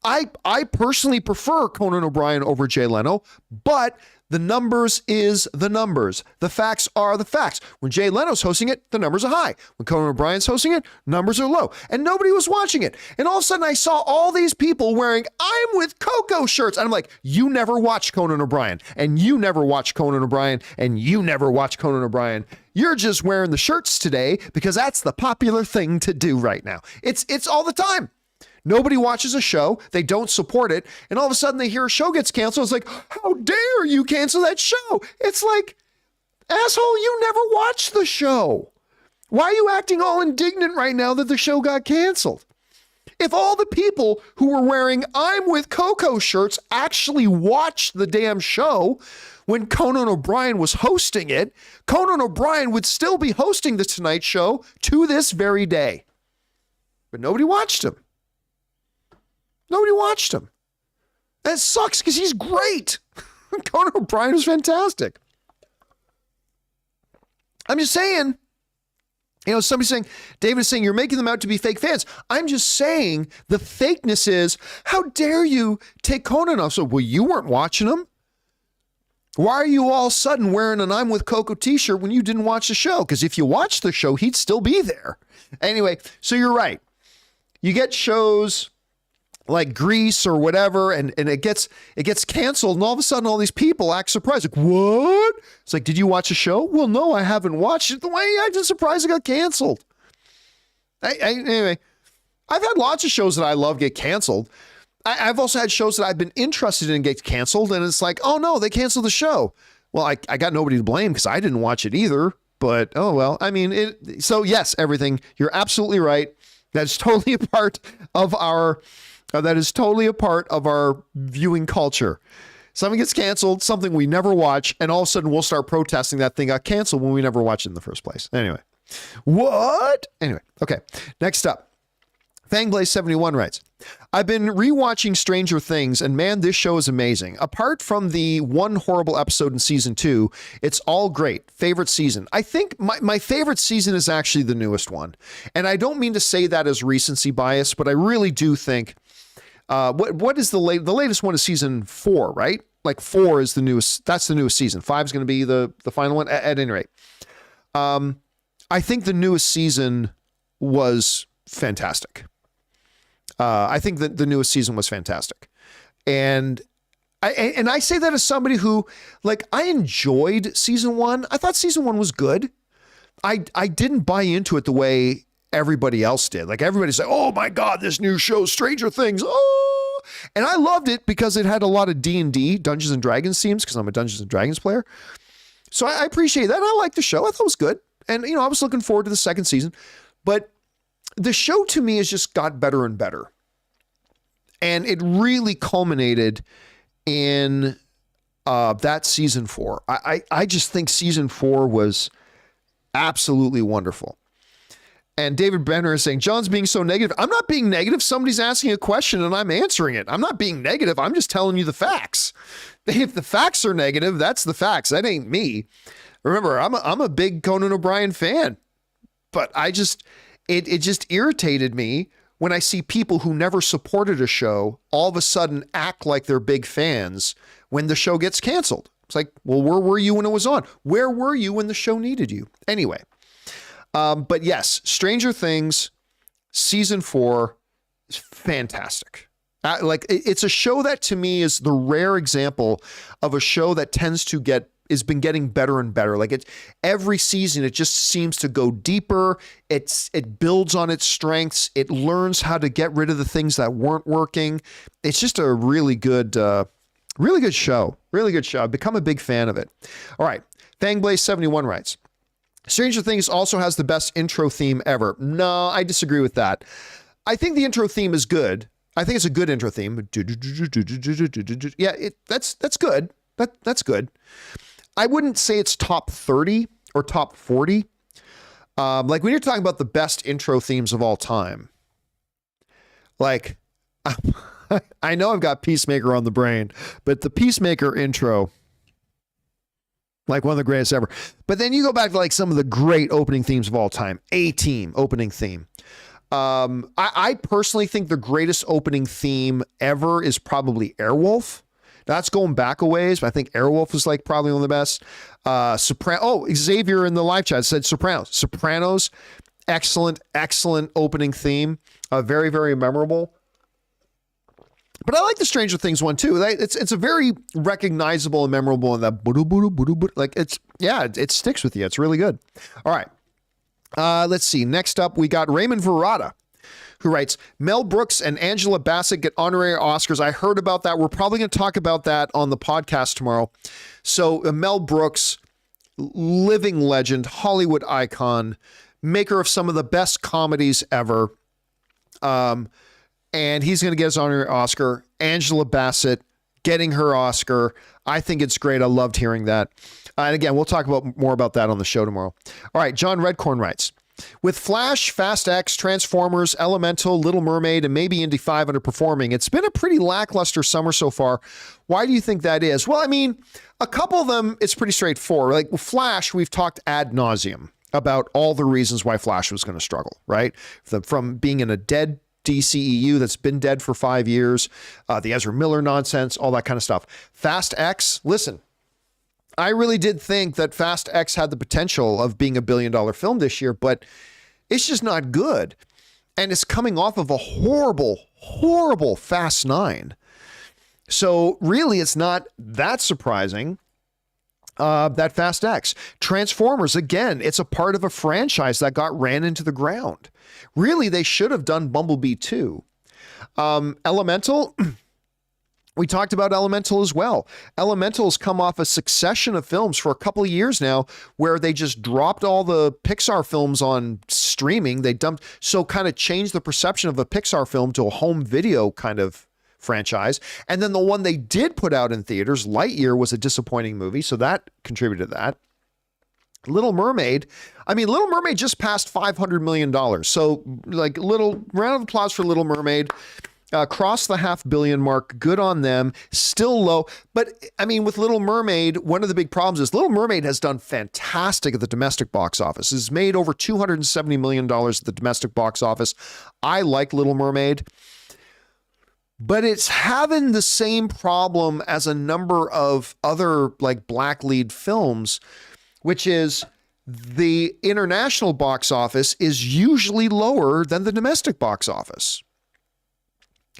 I personally prefer Conan O'Brien over Jay Leno, but the numbers is the numbers. The facts are the facts. When Jay Leno's hosting it, the numbers are high. When Conan O'Brien's hosting it, numbers are low. And nobody was watching it. And all of a sudden I saw all these people wearing I'm with Coco shirts. And I'm like, you never watched Conan O'Brien. And you never watched Conan O'Brien. And you never watched Conan O'Brien. You're just wearing the shirts today because that's the popular thing to do right now. It's all the time. Nobody watches a show, they don't support it, and all of a sudden they hear a show gets canceled. It's like, how dare you cancel that show? It's like, asshole, you never watched the show. Why are you acting all indignant right now that the show got canceled? If all the people who were wearing I'm with Coco shirts actually watched the damn show when Conan O'Brien was hosting it, Conan O'Brien would still be hosting the Tonight Show to this very day. But nobody watched him. Nobody watched him. That sucks because he's great. Conan O'Brien was fantastic. I'm just saying, somebody's saying, David is saying, you're making them out to be fake fans. I'm just saying the fakeness is, how dare you take Conan off? So, well, you weren't watching him. Why are you all of a sudden wearing an I'm with Coco t-shirt when you didn't watch the show? Because if you watched the show, he'd still be there. Anyway, so you're right. You get shows like Grease or whatever, and it gets canceled, and all of a sudden all these people act surprised. Like, what? It's like, did you watch a show? Well, no, I haven't watched it. Why are you acting surprised it got canceled? Anyway, I've had lots of shows that I love get canceled. I've also had shows that I've been interested in get canceled, and it's like, oh no, they canceled the show. Well, I got nobody to blame because I didn't watch it either, but oh well. I mean, so yes, everything. You're absolutely right. That's totally a part of our viewing culture. Something gets canceled, something we never watch, and all of a sudden we'll start protesting that thing got canceled when we never watched it in the first place. Anyway, what? Anyway, okay. Next up, Fangblaze71 writes, I've been rewatching Stranger Things, and man, this show is amazing. Apart from the one horrible episode in season 2, it's all great. Favorite season. I think my favorite season is actually the newest one. And I don't mean to say that as recency bias, but I really do think what is the latest one is season 4, right? Like 4 is the newest. That's the newest season. 5 is going to be the final one at any rate. I think the newest season was fantastic. I think that the newest season was fantastic. And I say that as somebody who, like, I enjoyed season 1. I thought season 1 was good. I didn't buy into it the way everybody else did. Like, everybody said, oh my God, this new show, Stranger Things. Oh, and I loved it because it had a lot of D&D, Dungeons and Dragons themes, because I'm a Dungeons and Dragons player. So I appreciate that. I liked the show. I thought it was good. And, I was looking forward to the second season. But the show to me has just got better and better. And it really culminated in that season 4. I just think season 4 was absolutely wonderful. And David Benner is saying, John's being so negative. I'm not being negative. Somebody's asking a question and I'm answering it. I'm not being negative. I'm just telling you the facts. If the facts are negative, that's the facts. That ain't me. Remember, I'm a big Conan O'Brien fan, but it just irritated me when I see people who never supported a show all of a sudden act like they're big fans when the show gets canceled. It's like, well, where were you when it was on? Where were you when the show needed you? Anyway. But yes, Stranger Things season 4 is fantastic. It's a show that to me is the rare example of a show that has been getting better and better. Like every season, it just seems to go deeper. It builds on its strengths. It learns how to get rid of the things that weren't working. It's just a really good show. Really good show. I've become a big fan of it. All right. Fangblaze71 writes, Stranger Things also has the best intro theme ever. No, I disagree with that. I think the intro theme is good. I think it's a good intro theme. Yeah, that's good. That's good. I wouldn't say it's top 30 or top 40. Like when you're talking about the best intro themes of all time, like I know I've got Peacemaker on the brain, but the Peacemaker intro, like one of the greatest ever. But then you go back to like some of the great opening themes of all time. A-Team opening theme. I personally think the greatest opening theme ever is probably Airwolf. That's going back a ways, but I think Airwolf is like probably one of the best. Xavier in the live chat said Sopranos. Sopranos, excellent opening theme. Very, very memorable. But I like the Stranger Things one too. It's a very recognizable and memorable, and that like it sticks with you. It's really good. All right. Let's see. Next up, we got Raymond Verrata, who writes, Mel Brooks and Angela Bassett get honorary Oscars. I heard about that. We're probably going to talk about that on the podcast tomorrow. So Mel Brooks, living legend, Hollywood icon, maker of some of the best comedies ever. And he's going to get his honorary Oscar. Angela Bassett getting her Oscar. I think it's great. I loved hearing that. And again, we'll talk more about that on the show tomorrow. All right, John Redcorn writes, with Flash, Fast X, Transformers, Elemental, Little Mermaid, and maybe Indy 5 underperforming, it's been a pretty lackluster summer so far. Why do you think that is? Well, I mean, a couple of them, it's pretty straightforward. Like Flash, we've talked ad nauseum about all the reasons why Flash was going to struggle, right? From being in a dead DCEU that's been dead for 5 years, the Ezra Miller nonsense, all that kind of stuff. Fast X, listen, I really did think that Fast X had the potential of being $1 billion film this year, but it's just not good. And it's coming off of a horrible Fast 9. So really, it's not that surprising that Fast X. Transformers, again, it's a part of a franchise that got ran into the ground. Really, they should have done Bumblebee 2. Elemental, we talked about Elemental as well. Elemental's come off a succession of films for a couple of years now where they just dropped all the Pixar films on streaming. They dumped, so kind of changed the perception of a Pixar film to a home video kind of franchise. And then the one they did put out in theaters, Lightyear, was a disappointing movie, so that contributed to that. Little Mermaid, Little Mermaid just passed $500 million. So like little round of applause for Little Mermaid. Crossed the $500 million mark. Good on them. Still low. But with Little Mermaid, one of the big problems is Little Mermaid has done fantastic at the domestic box office. It's made over $270 million at the domestic box office. I like Little Mermaid, but it's having the same problem as a number of other like black lead films, which is the international box office is usually lower than the domestic box office.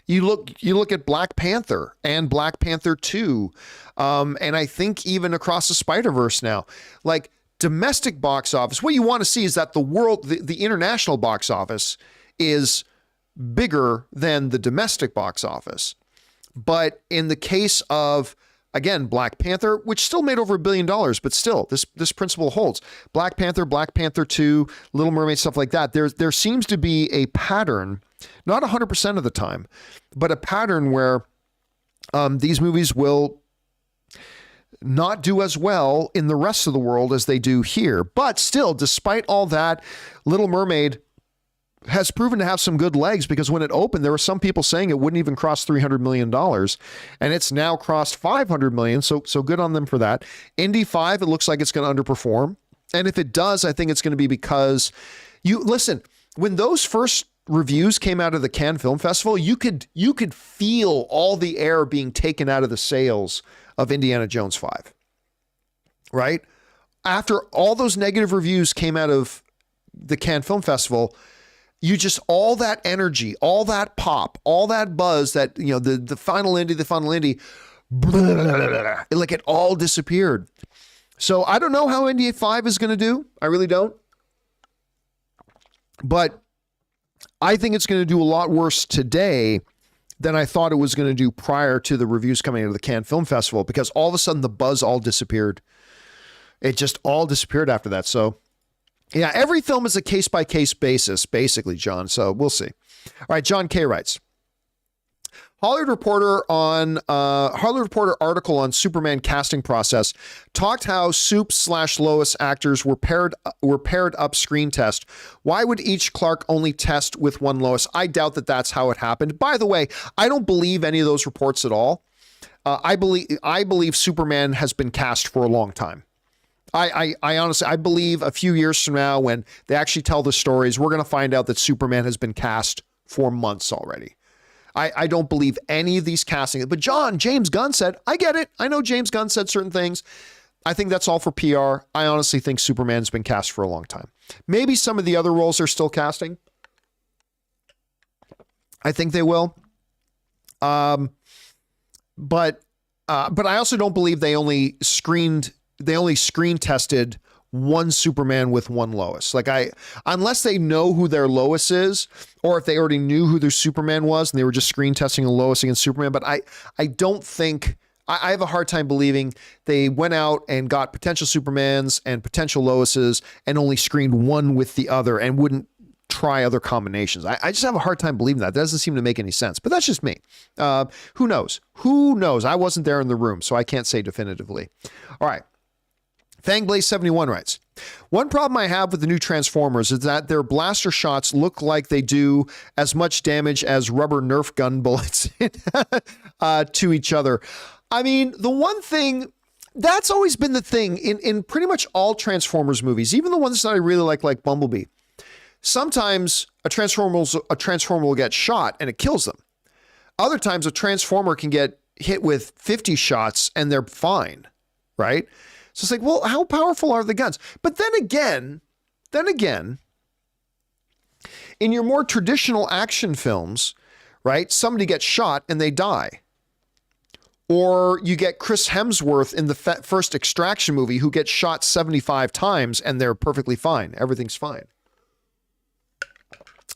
You look at Black Panther and Black Panther 2, and I think even Across the Spider-Verse now, like domestic box office, what you want to see is that the international box office is bigger than the domestic box office. But in the case of, again, Black Panther, which still made over $1 billion, but still, this principle holds. Black Panther 2, Little Mermaid, stuff like that. There seems to be a pattern, not 100% of the time, but a pattern where these movies will not do as well in the rest of the world as they do here. But still, despite all that, Little Mermaid has proven to have some good legs, because when it opened, there were some people saying it wouldn't even cross $300 million, and it's now crossed $500 million. So good on them for that. Indy 5, it looks like it's going to underperform. And if it does, I think it's going to be because listen, when those first reviews came out of the Cannes Film Festival, you could feel all the air being taken out of the sails of Indiana Jones 5, right? After all those negative reviews came out of the Cannes Film Festival, all that energy, all that pop, all that buzz, that, the final indie, like it all disappeared. So I don't know how Indy 5 is going to do. I really don't. But I think it's going to do a lot worse today than I thought it was going to do prior to the reviews coming out of the Cannes Film Festival, because all of a sudden the buzz all disappeared. It just all disappeared after that. So yeah, every film is a case-by-case basis, basically, John. So we'll see. All right, John K. writes, Hollywood Reporter article on Superman casting process talked how Soup/Lois actors were paired up screen test. Why would each Clark only test with one Lois? I doubt that that's how it happened. By the way, I don't believe any of those reports at all. I believe Superman has been cast for a long time. I honestly, I believe a few years from now, when they actually tell the stories, we're going to find out that Superman has been cast for months already. I don't believe any of these castings, but James Gunn said, I get it. I know James Gunn said certain things. I think that's all for PR. I honestly think Superman's been cast for a long time. Maybe some of the other roles are still casting. I think they will. But I also don't believe they only screen tested one Superman with one Lois. Like unless they know who their Lois is, or if they already knew who their Superman was and they were just screen testing a Lois against Superman. But I don't think, I have a hard time believing they went out and got potential Supermans and potential Loises and only screened one with the other and wouldn't try other combinations. I just have a hard time believing that. That doesn't seem to make any sense, but that's just me. Who knows? Who knows? I wasn't there in the room, so I can't say definitively. All right. Fangblaze71 writes, one problem I have with the new Transformers is that their blaster shots look like they do as much damage as rubber Nerf gun bullets to each other. I mean, the one thing, that's always been the thing in pretty much all Transformers movies, even the ones that I really like Bumblebee. Sometimes a Transformer will get shot and it kills them. Other times a Transformer can get hit with 50 shots and they're fine, right? So it's like, well, how powerful are the guns? But then again, in your more traditional action films, right, somebody gets shot and they die. Or you get Chris Hemsworth in the first Extraction movie who gets shot 75 times and they're perfectly fine. Everything's fine.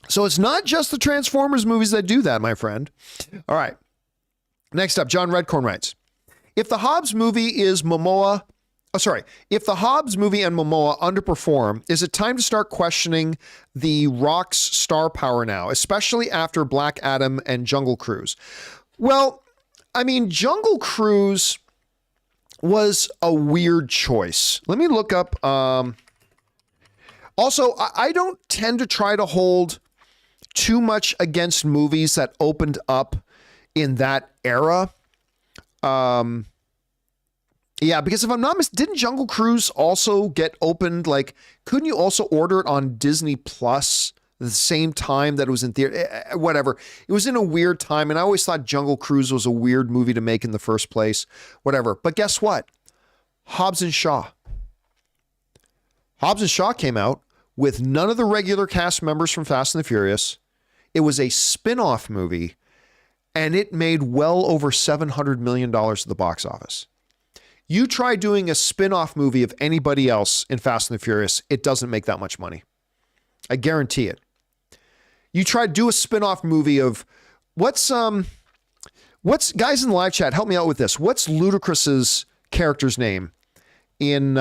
So it's not just the Transformers movies that do that, my friend. All right. Next up, John Redcorn writes, if the Hobbs movie and Momoa underperform, is it time to start questioning The Rock's star power now, especially after Black Adam and Jungle Cruise? Well, I mean, Jungle Cruise was a weird choice. Let me look up. Also, I don't tend to try to hold too much against movies that opened up in that era. Yeah, because if I'm not didn't Jungle Cruise also get opened? Like, couldn't you also order it on Disney Plus at the same time that it was in theater? Whatever. It was in a weird time, and I always thought Jungle Cruise was a weird movie to make in the first place. Whatever. But guess what? Hobbs and Shaw. Hobbs and Shaw came out with none of the regular cast members from Fast and the Furious. It was a spin-off movie, and it made well over $700 million at the box office. You try doing a spin-off movie of anybody else in Fast and the Furious, it doesn't make that much money. I guarantee it. You try to do a spin-off movie of what's guys in the live chat, help me out with this. What's Ludacris's character's name in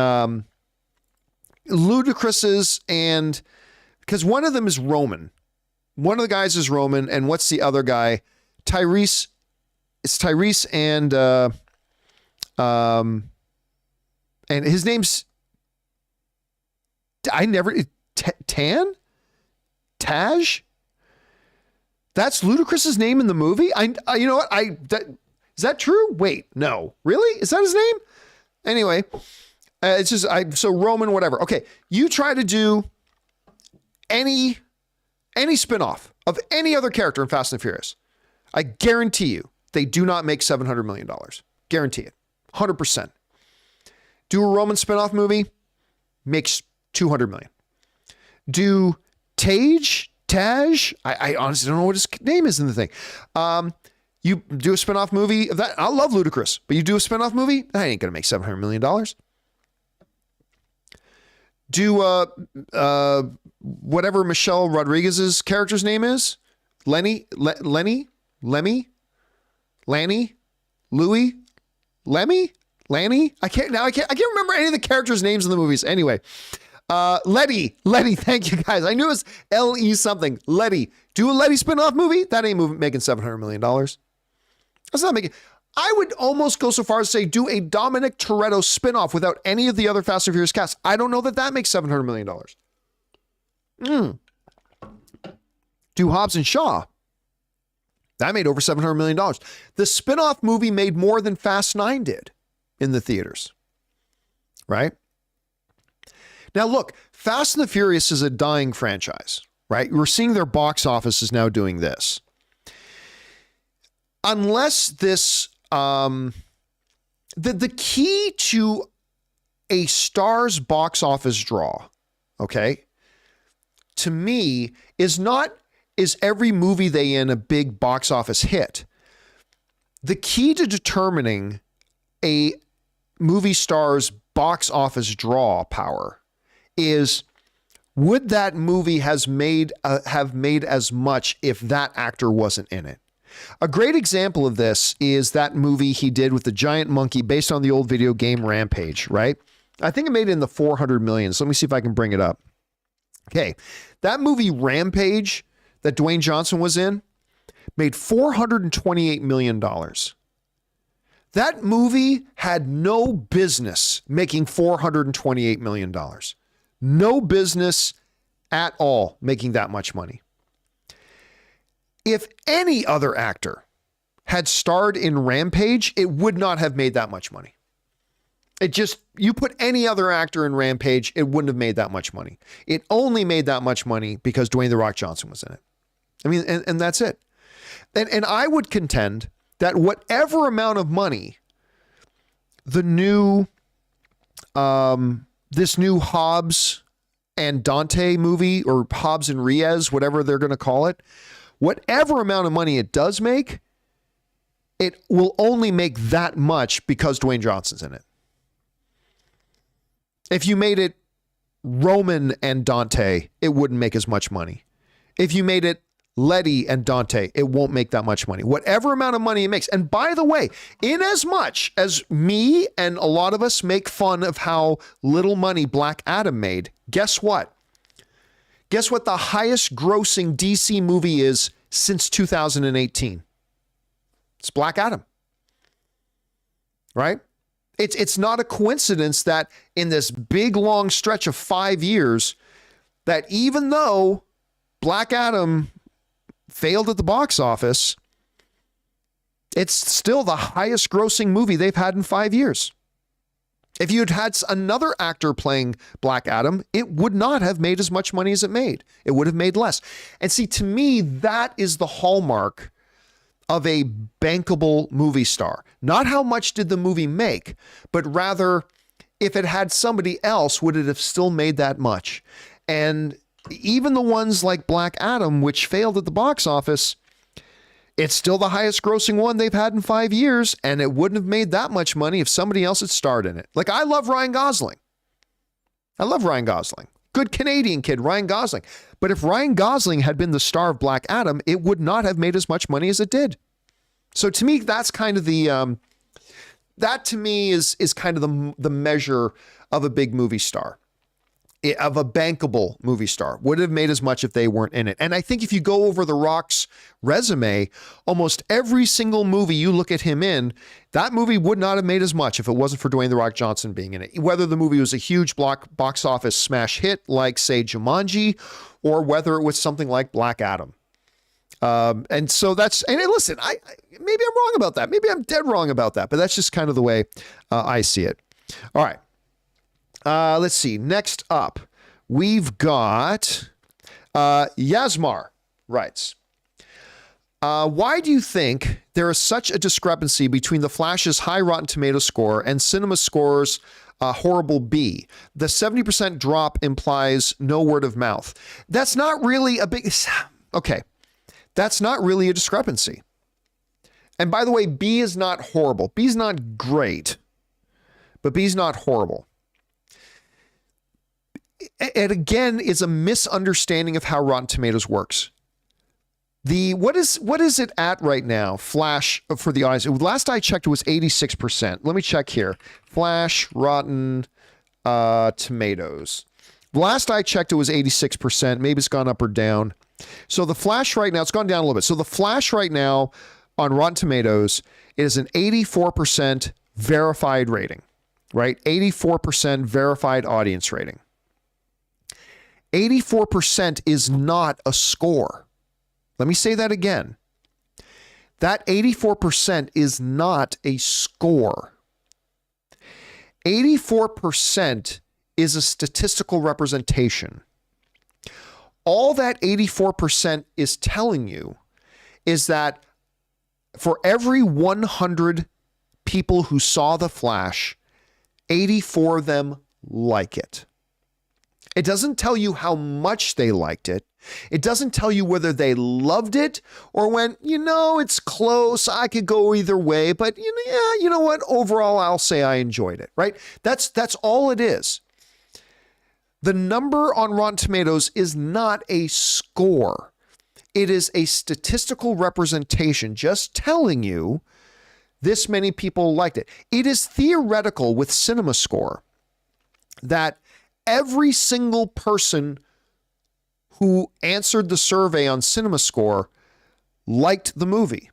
Ludacris's, and because one of them is Roman. One of the guys is Roman, and what's the other guy? Tyrese. It's Tyrese and his name's Taj? That's Ludacris's name in the movie? You know what? Is that true? Wait, no. Really? Is that his name? Anyway, it's just so Roman, whatever. Okay, you try to do any spinoff of any other character in Fast and Furious. I guarantee you they do not make $700 million. Guarantee it. 100%. Do a Roman spinoff movie, makes $200 million. Do Taj? I honestly don't know what his name is in the thing. You do a spinoff movie of that. I love Ludacris, but you do a spinoff movie, that ain't going to make $700 million. Do whatever Michelle Rodriguez's character's name is. Lemmy, Louis, Lanny. I can't remember any of the characters' names in the movies. Anyway, Letty. Thank you guys. I knew it was L-E something. Letty. Do a Letty spinoff movie. That ain't making $700 million. That's not making. I would almost go so far as to say do a Dominic Toretto spinoff without any of the other Fast and Furious cast. I don't know that makes $700 million. Do Hobbs and Shaw. That made over $700 million. The spinoff movie made more than Fast 9 did in the theaters. Right? Now, look, Fast and the Furious is a dying franchise, right? We're seeing their box office is now doing this. Unless this, the key to a star's box office draw, okay, to me is every movie they in a big box office hit. The key to determining a movie star's box office draw power is, would that movie have made as much if that actor wasn't in it? A great example of this is that movie he did with the giant monkey based on the old video game Rampage, right? I think it made it in the 400 million. So let me see if I can bring it up. Okay. That movie Rampage that Dwayne Johnson was in made $428 million. That movie had no business making $428 million. No business at all making that much money. If any other actor had starred in Rampage, it would not have made that much money. You put any other actor in Rampage, it wouldn't have made that much money. It only made that much money because Dwayne "The Rock" Johnson was in it. I mean, and that's it. And I would contend that whatever amount of money the new, this new Hobbs and Dante movie, or Hobbs and Reyes, whatever they're going to call it, whatever amount of money it does make, it will only make that much because Dwayne Johnson's in it. If you made it Roman and Dante, it wouldn't make as much money. If you made it Letty and Dante, it won't make that much money. Whatever amount of money it makes. And by the way, in as much as me and a lot of us make fun of how little money Black Adam made, guess what? Guess what the highest grossing DC movie is since 2018? It's Black Adam. Right? It's not a coincidence that in this big long stretch of 5 years, that even though Black Adam failed at the box office, it's still the highest grossing movie they've had in 5 years. If you'd had another actor playing Black Adam, it would not have made as much money as it made. It would have made less. And see, to me, that is the hallmark of a bankable movie star. Not how much did the movie make, but rather, if it had somebody else, would it have still made that much? And even the ones like Black Adam, which failed at the box office, it's still the highest grossing one they've had in 5 years, and it wouldn't have made that much money if somebody else had starred in it. Like, I love Ryan Gosling. I love Ryan Gosling. Good Canadian kid, Ryan Gosling. But if Ryan Gosling had been the star of Black Adam, it would not have made as much money as it did. So to me, that's kind of the, that to me is kind of the measure of a big movie star, of a bankable movie star. Would have made as much if they weren't in it. And I think if you go over The Rock's resume, almost every single movie you look at him in, that movie would not have made as much if it wasn't for Dwayne "The Rock" Johnson being in it. Whether the movie was a huge box office smash hit like, say, Jumanji, or whether it was something like Black Adam. And so that's, and listen, maybe I'm wrong about that. Maybe I'm dead wrong about that, but that's just kind of the way I see it. All right. Let's see. Next up, we've got Yasmar writes, why do you think there is such a discrepancy between The Flash's high Rotten Tomatoes score and CinemaScore's horrible B? The 70% drop implies no word of mouth. That's not really a big... Okay. That's not really a discrepancy. And by the way, B is not horrible. B is not great, but B is not horrible. It again is a misunderstanding of how Rotten Tomatoes works. What is it at right now? Flash for the audience. Last I checked, it was 86%. Let me check here. Flash Rotten Tomatoes. Last I checked, it was 86%. Maybe it's gone up or down. So the Flash right now, it's gone down a little bit. So the Flash right now on Rotten Tomatoes is an 84% verified rating, right? 84% verified audience rating. 84% is not a score. Let me say that again. That 84% is not a score. 84% is a statistical representation. All that 84% is telling you is that for every 100 people who saw The Flash, 84 of them like it. It doesn't tell you how much they liked it. It doesn't tell you whether they loved it or went, it's close. I could go either way, but you know what? Overall, I'll say I enjoyed it, right? That's all it is. The number on Rotten Tomatoes is not a score. It is a statistical representation, just telling you this many people liked it. It is theoretical with CinemaScore that every single person who answered the survey on CinemaScore liked the movie,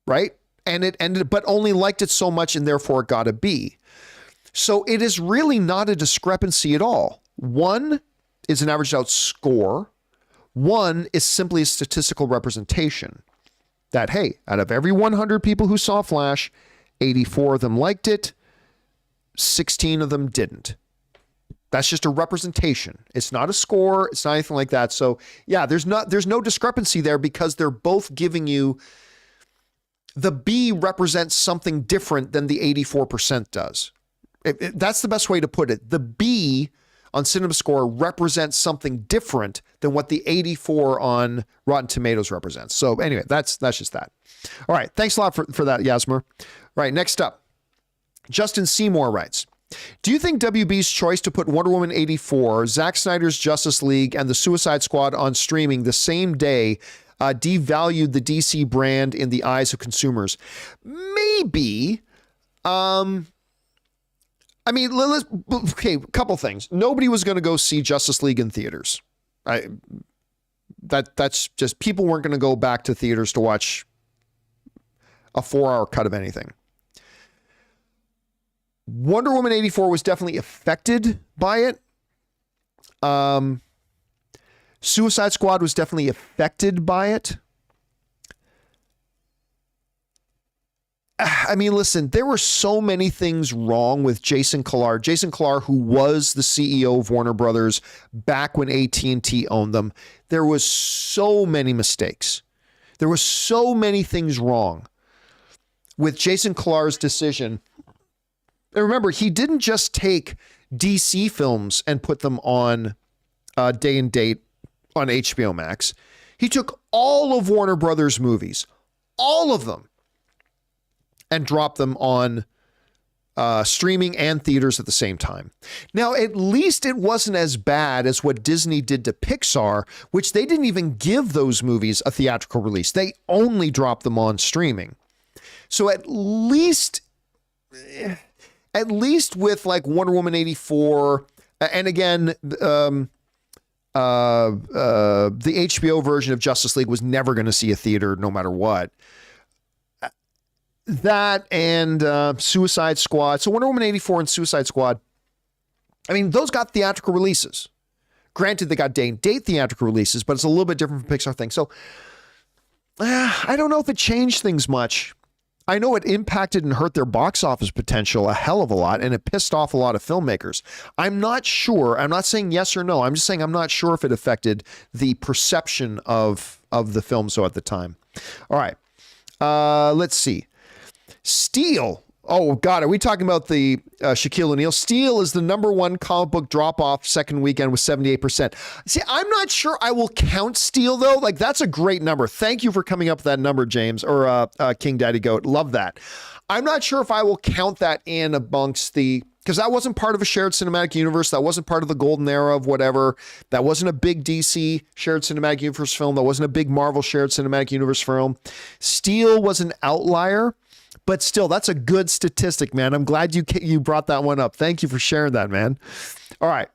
right? And it ended, but only liked it so much and therefore it got a B. So it is really not a discrepancy at all. One is an averaged out score. One is simply a statistical representation that, hey, out of every 100 people who saw Flash, 84 of them liked it, 16 of them didn't. That's just a representation. It's not a score. It's not anything like that. So yeah, there's no discrepancy there because they're both giving you the B represents something different than the 84% does. That's the best way to put it. The B on CinemaScore represents something different than what the 84 on Rotten Tomatoes represents. So anyway, that's just that. All right. Thanks a lot for that, Yasmer. All right. Next up, Justin Seymour writes, do you think WB's choice to put Wonder Woman 84, Zack Snyder's Justice League, and the Suicide Squad on streaming the same day devalued the DC brand in the eyes of consumers? Maybe. A couple things. Nobody was going to go see Justice League in theaters. That's just, people weren't going to go back to theaters to watch a 4-hour cut of anything. Wonder Woman 84 was definitely affected by it. Suicide Squad was definitely affected by it. I mean, listen, there were so many things wrong with Jason Kilar. Jason Kilar, who was the CEO of Warner Brothers back when AT&T owned them. There was so many mistakes. There were so many things wrong with Jason Kilar's decision. And remember, he didn't just take DC films and put them on day and date on HBO Max. He took all of Warner Brothers movies, all of them, and dropped them on streaming and theaters at the same time. Now, at least it wasn't as bad as what Disney did to Pixar, which they didn't even give those movies a theatrical release. They only dropped them on streaming. So at least with like Wonder Woman 84, and again, the HBO version of Justice League was never going to see a theater no matter what. That and Suicide Squad. So Wonder Woman 84 and Suicide Squad, I mean, those got theatrical releases. Granted, they got day and date theatrical releases, but it's a little bit different from Pixar thing. So I don't know if it changed things much. I know it impacted and hurt their box office potential a hell of a lot, and it pissed off a lot of filmmakers. I'm not sure. I'm not saying yes or no. I'm just saying I'm not sure if it affected the perception of the film so at the time. All right. Let's see. Steel. Oh, God. Are we talking about the Shaquille O'Neal? Steel is the #1 comic book drop-off second weekend with 78%. See, I'm not sure I will count Steel, though. Like, that's a great number. Thank you for coming up with that number, James, or King Daddy Goat. Love that. I'm not sure if I will count that in amongst the... Because that wasn't part of a shared cinematic universe. That wasn't part of the golden era of whatever. That wasn't a big DC shared cinematic universe film. That wasn't a big Marvel shared cinematic universe film. Steel was an outlier. But still, that's a good statistic, man. I'm glad you brought that one up. Thank you for sharing that, man. All right.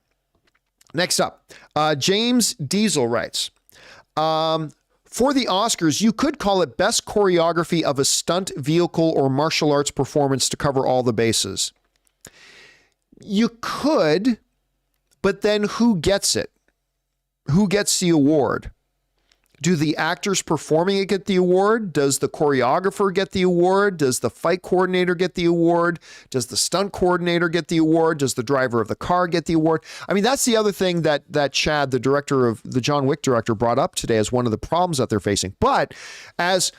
Next up, James Diesel writes, for the Oscars, you could call it best choreography of a stunt, vehicle, or martial arts performance to cover all the bases. You could, but then who gets it? Who gets the award? Do the actors performing it get the award? Does the choreographer get the award? Does the fight coordinator get the award? Does the stunt coordinator get the award? Does the driver of the car get the award? I mean, that's the other thing that Chad, the director of the John Wick director, brought up today as one of the problems that they're facing. But that's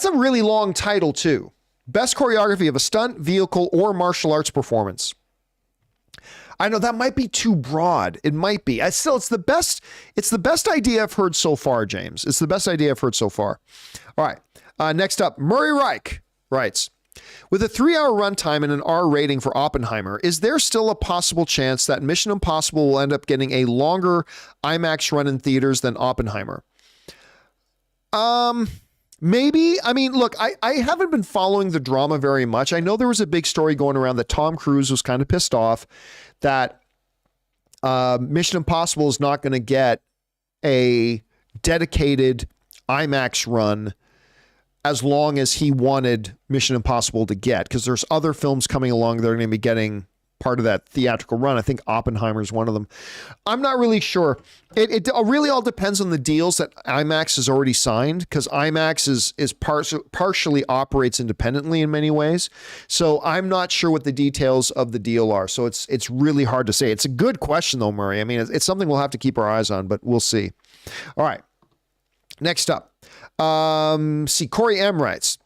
a really long title too. Best choreography of a stunt, vehicle, or martial arts performance. I know that might be too broad. It might be. It's the best idea I've heard so far, James. It's the best idea I've heard so far. All right. Next up, Murray Reich writes, with a 3-hour runtime and an R rating for Oppenheimer, is there still a possible chance that Mission Impossible will end up getting a longer IMAX run in theaters than Oppenheimer? Maybe. I mean, look, I haven't been following the drama very much. I know there was a big story going around that Tom Cruise was kind of pissed off that Mission Impossible is not going to get a dedicated IMAX run as long as he wanted Mission Impossible to get, because there's other films coming along that are going to be getting part of that theatrical run. I think Oppenheimer is one of them. I'm not really sure. It really all depends on the deals that IMAX has already signed, because IMAX is partially operates independently in many ways. So I'm not sure what the details of the deal are. So it's really hard to say. It's a good question though, Murray. I mean, it's something we'll have to keep our eyes on, but we'll see. All right. Next up. Corey M writes,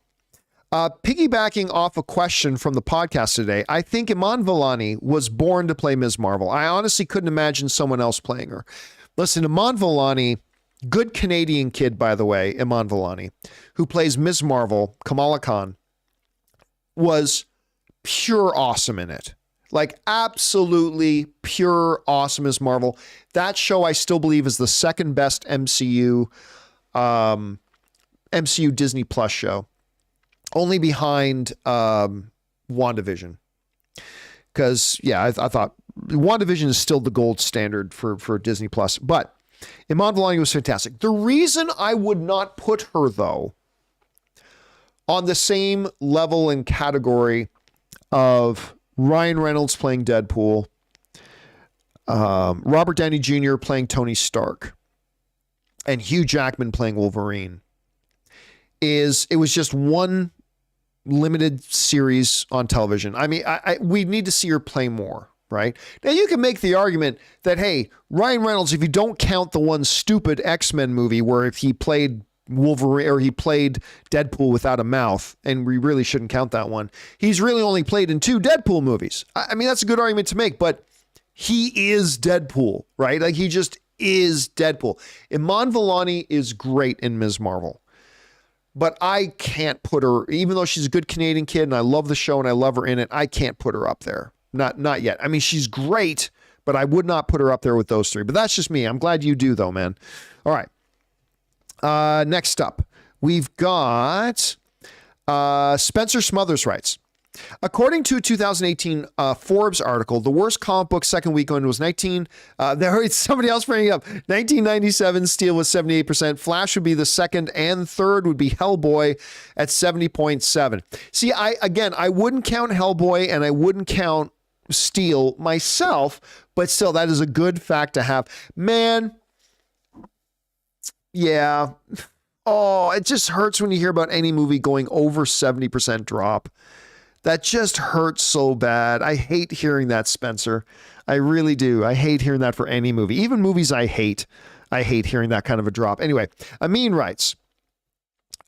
piggybacking off a question from the podcast today, I think Iman Vellani was born to play Ms. Marvel. I honestly couldn't imagine someone else playing her. Listen, Iman Vellani, good Canadian kid, by the way, Iman Vellani, who plays Ms. Marvel, Kamala Khan, was pure awesome in it. Like absolutely pure awesome as Marvel. That show I still believe is the second best MCU Disney Plus show. Only behind WandaVision. Because, yeah, I thought WandaVision is still the gold standard for Disney Plus. But Iman Vellani was fantastic. The reason I would not put her, though, on the same level and category of Ryan Reynolds playing Deadpool, Robert Downey Jr. playing Tony Stark, and Hugh Jackman playing Wolverine, is it was just one limited series on television. I mean, we need to see her play more, right? Now you can make the argument that, hey, Ryan Reynolds, if you don't count the one stupid X-Men movie where if he played Wolverine or he played Deadpool without a mouth, and we really shouldn't count that one, he's really only played in 2 Deadpool movies. I mean, that's a good argument to make, but he is Deadpool, right? Like he just is Deadpool. Iman Vellani is great in Ms. Marvel. But I can't put her, even though she's a good Canadian kid and I love the show and I love her in it, I can't put her up there. Not yet. I mean, she's great, but I would not put her up there with those 3. But that's just me. I'm glad you do, though, man. All right. Next up, we've got Spencer Smothers writes, according to a 2018 Forbes article, the worst comic book second weekend was somebody else bringing up 1997. Steel was 78%. Flash would be the second, and third would be Hellboy at 70.7. See, I wouldn't count Hellboy and I wouldn't count Steel myself, but still, that is a good fact to have. Man, yeah. Oh, it just hurts when you hear about any movie going over 70% drop. That just hurts so bad. I hate hearing that, Spencer. I really do. I hate hearing that for any movie. Even movies I hate hearing that kind of a drop. Anyway, Amin writes,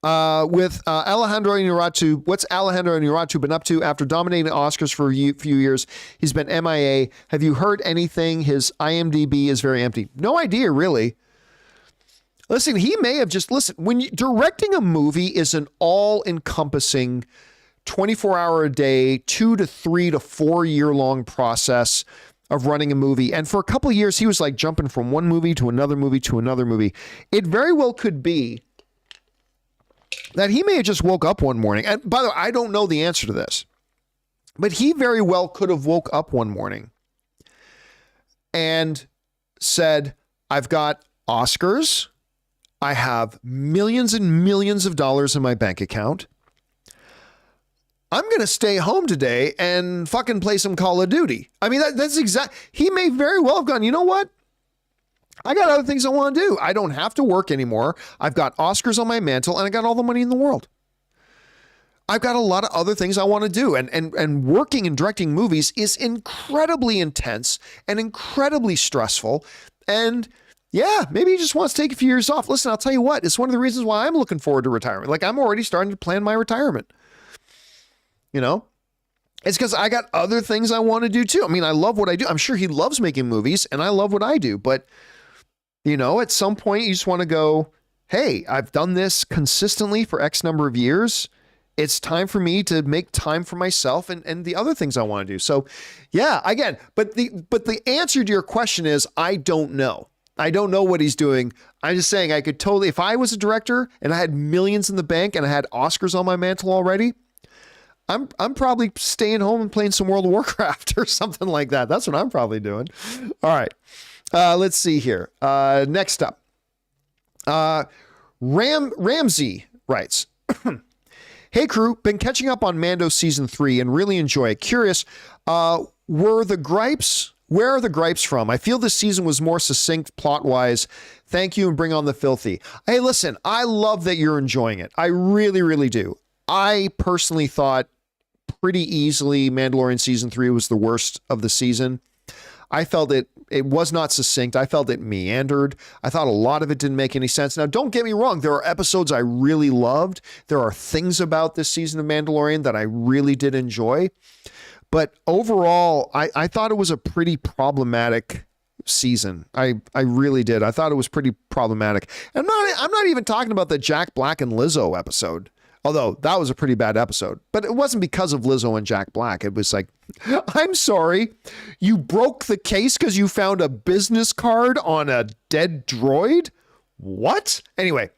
with Alejandro Inarritu, what's Alejandro Inarritu been up to after dominating Oscars for a few years? He's been MIA. Have you heard anything? His IMDb is very empty. No idea, really. Listen, he may have just, when directing a movie is an all-encompassing 24-hour a day, 2 to 3 to 4 year long process of running a movie. And for a couple of years, he was like jumping from one movie to another movie to another movie. It very well could be that he may have just woke up one morning. And by the way, I don't know the answer to this, but he very well could have woke up one morning and said, I've got Oscars. I have millions and millions of dollars in my bank account. I'm going to stay home today and fucking play some Call of Duty. I mean, that's exact. He may very well have gone, you know what? I got other things I want to do. I don't have to work anymore. I've got Oscars on my mantle and I got all the money in the world. I've got a lot of other things I want to do. And working and directing movies is incredibly intense and incredibly stressful. And yeah, maybe he just wants to take a few years off. Listen, I'll tell you what, it's one of the reasons why I'm looking forward to retirement. Like, I'm already starting to plan my retirement. You know, it's because I got other things I want to do too. I mean, I love what I do. I'm sure he loves making movies and I love what I do. But, you know, at some point you just want to go, hey, I've done this consistently for X number of years. It's time for me to make time for myself and the other things I want to do. So yeah, again, but the answer to your question is, I don't know. I don't know what he's doing. I'm just saying I could totally, if I was a director and I had millions in the bank and I had Oscars on my mantle already, I'm probably staying home and playing some World of Warcraft or something like that. That's what I'm probably doing. All right. Let's see here. Next up. Ramsey writes, hey crew, been catching up on Mando season 3 and really enjoy it. Curious, where are the gripes from? I feel this season was more succinct plot-wise. Thank you and bring on the filthy. Hey, listen, I love that you're enjoying it. I really, really do. I personally thought pretty easily Mandalorian season 3 was the worst of the season. I felt it was not succinct. I felt it meandered. I thought a lot of it didn't make any sense. Now, don't get me wrong. There are episodes I really loved. There are things about this season of Mandalorian that I really did enjoy. But overall, I thought it was a pretty problematic season. I really did. I thought it was pretty problematic. And I'm not even talking about the Jack Black and Lizzo episode. Although that was a pretty bad episode, but it wasn't because of Lizzo and Jack Black. It was like, I'm sorry, you broke the case because you found a business card on a dead droid? What? Anyway,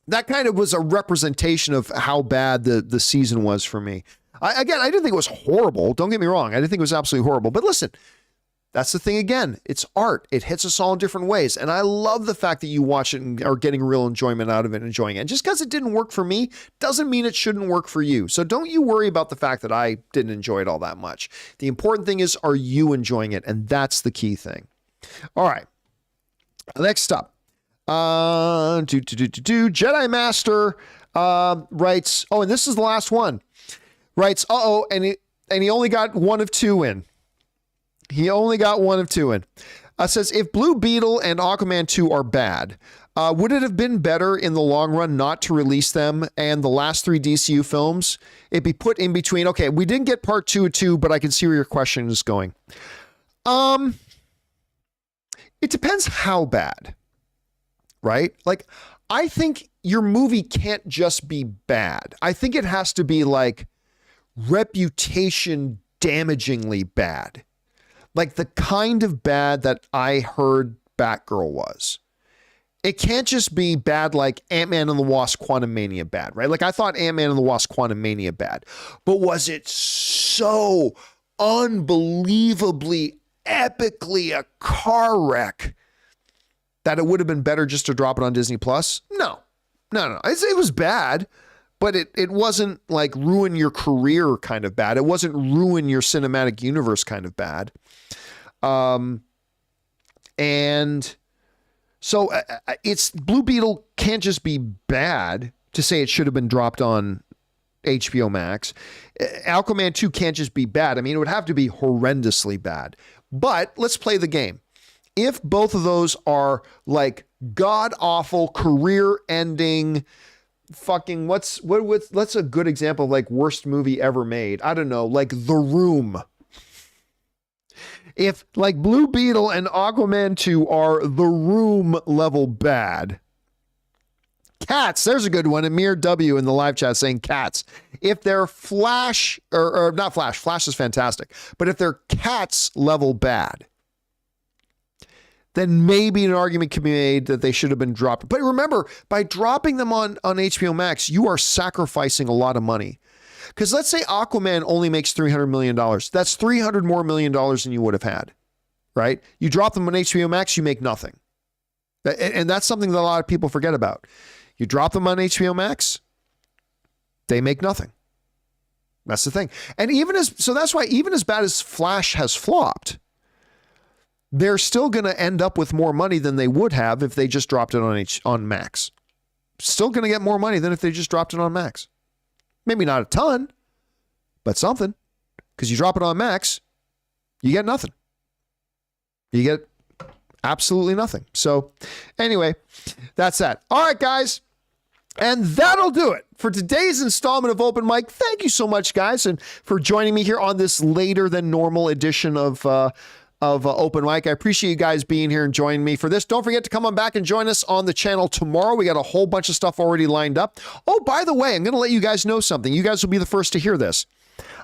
that kind of was a representation of how bad the season was for me. I didn't think it was horrible. Don't get me wrong. I didn't think it was absolutely horrible. But listen, that's the thing again. It's art. It hits us all in different ways. And I love the fact that you watch it and are getting real enjoyment out of it and enjoying it. And just because it didn't work for me doesn't mean it shouldn't work for you. So don't you worry about the fact that I didn't enjoy it all that much. The important thing is, are you enjoying it? And that's the key thing. All right. Next up. Jedi Master writes, oh, and this is the last one. Writes, and he only got one of two in. Says, if Blue Beetle and Aquaman 2 are bad, would it have been better in the long run not to release them and the last 3 DCU films? It'd be put in between. Okay, we didn't get part 2 of 2, but I can see where your question is going. It depends how bad, right? Like, I think your movie can't just be bad. I think it has to be like reputation damagingly bad. Like the kind of bad that I heard Batgirl was. It can't just be bad like Ant-Man and the Wasp Quantumania bad, right? Like I thought Ant-Man and the Wasp Quantumania bad. But was it so unbelievably, epically a car wreck that it would have been better just to drop it on Disney Plus? No. It was bad, but it wasn't like ruin your career kind of bad. It wasn't ruin your cinematic universe kind of bad. And so it's Blue Beetle can't just be bad to say it should have been dropped on HBO Max. Aquaman 2 can't just be bad. I mean, it would have to be horrendously bad. But let's play the game. If both of those are like god awful, career ending, fucking what's a good example of like worst movie ever made? I don't know, like The Room. If like Blue Beetle and Aquaman 2 are The Room level bad. Cats, there's a good one. Amir W in the live chat saying Cats. If they're Flash, or not Flash is fantastic, but if they're Cats level bad, then maybe an argument can be made that they should have been dropped. But remember, by dropping them on HBO Max, you are sacrificing a lot of money. Because let's say Aquaman only makes $300 million. That's $300 more million than you would have had, right? You drop them on HBO Max, you make nothing. And that's something that a lot of people forget about. You drop them on HBO Max, they make nothing. That's the thing. And that's why even as bad as Flash has flopped, they're still going to end up with more money than they would have if they just dropped it on Max. Still going to get more money than if they just dropped it on Max. Maybe not a ton, but something. Because you drop it on Max, you get nothing. You get absolutely nothing. So anyway, that's that. All right, guys. And that'll do it for today's installment of Open Mic. Thank you so much, guys, and for joining me here on this later than normal edition of Open Mic. I appreciate you guys being here and joining me for this. Don't forget to come on back and join us on the channel tomorrow. We got a whole bunch of stuff already lined up. Oh, by the way, I'm going to let you guys know something. You guys will be the first to hear this.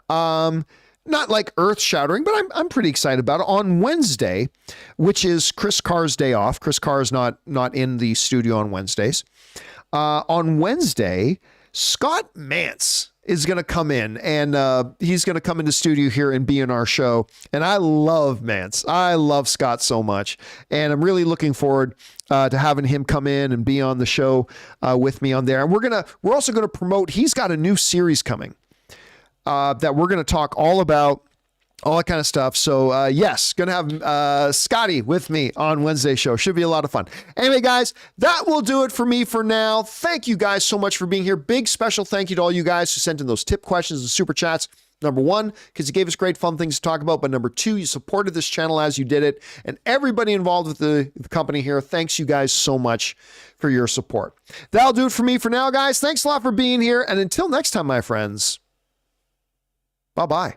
Not like earth-shattering, but I'm pretty excited about it. On Wednesday, which is Chris Carr's day off. Chris Carr is not in the studio on Wednesdays. On Wednesday, Scott Mantz is going to come in, and he's going to come into studio here and be in our show. And I love Mantz. I love Scott so much, and I'm really looking forward to having him come in and be on the show with me on there. And we're also going to promote. He's got a new series coming that we're going to talk all about. All that kind of stuff. So, yes, going to have Scotty with me on Wednesday's show. Should be a lot of fun. Anyway, guys, that will do it for me for now. Thank you guys so much for being here. Big special thank you to all you guys who sent in those tip questions and super chats. Number one, because you gave us great fun things to talk about. But number two, you supported this channel as you did it. And everybody involved with the company here, thanks you guys so much for your support. That'll do it for me for now, guys. Thanks a lot for being here. And until next time, my friends, bye-bye.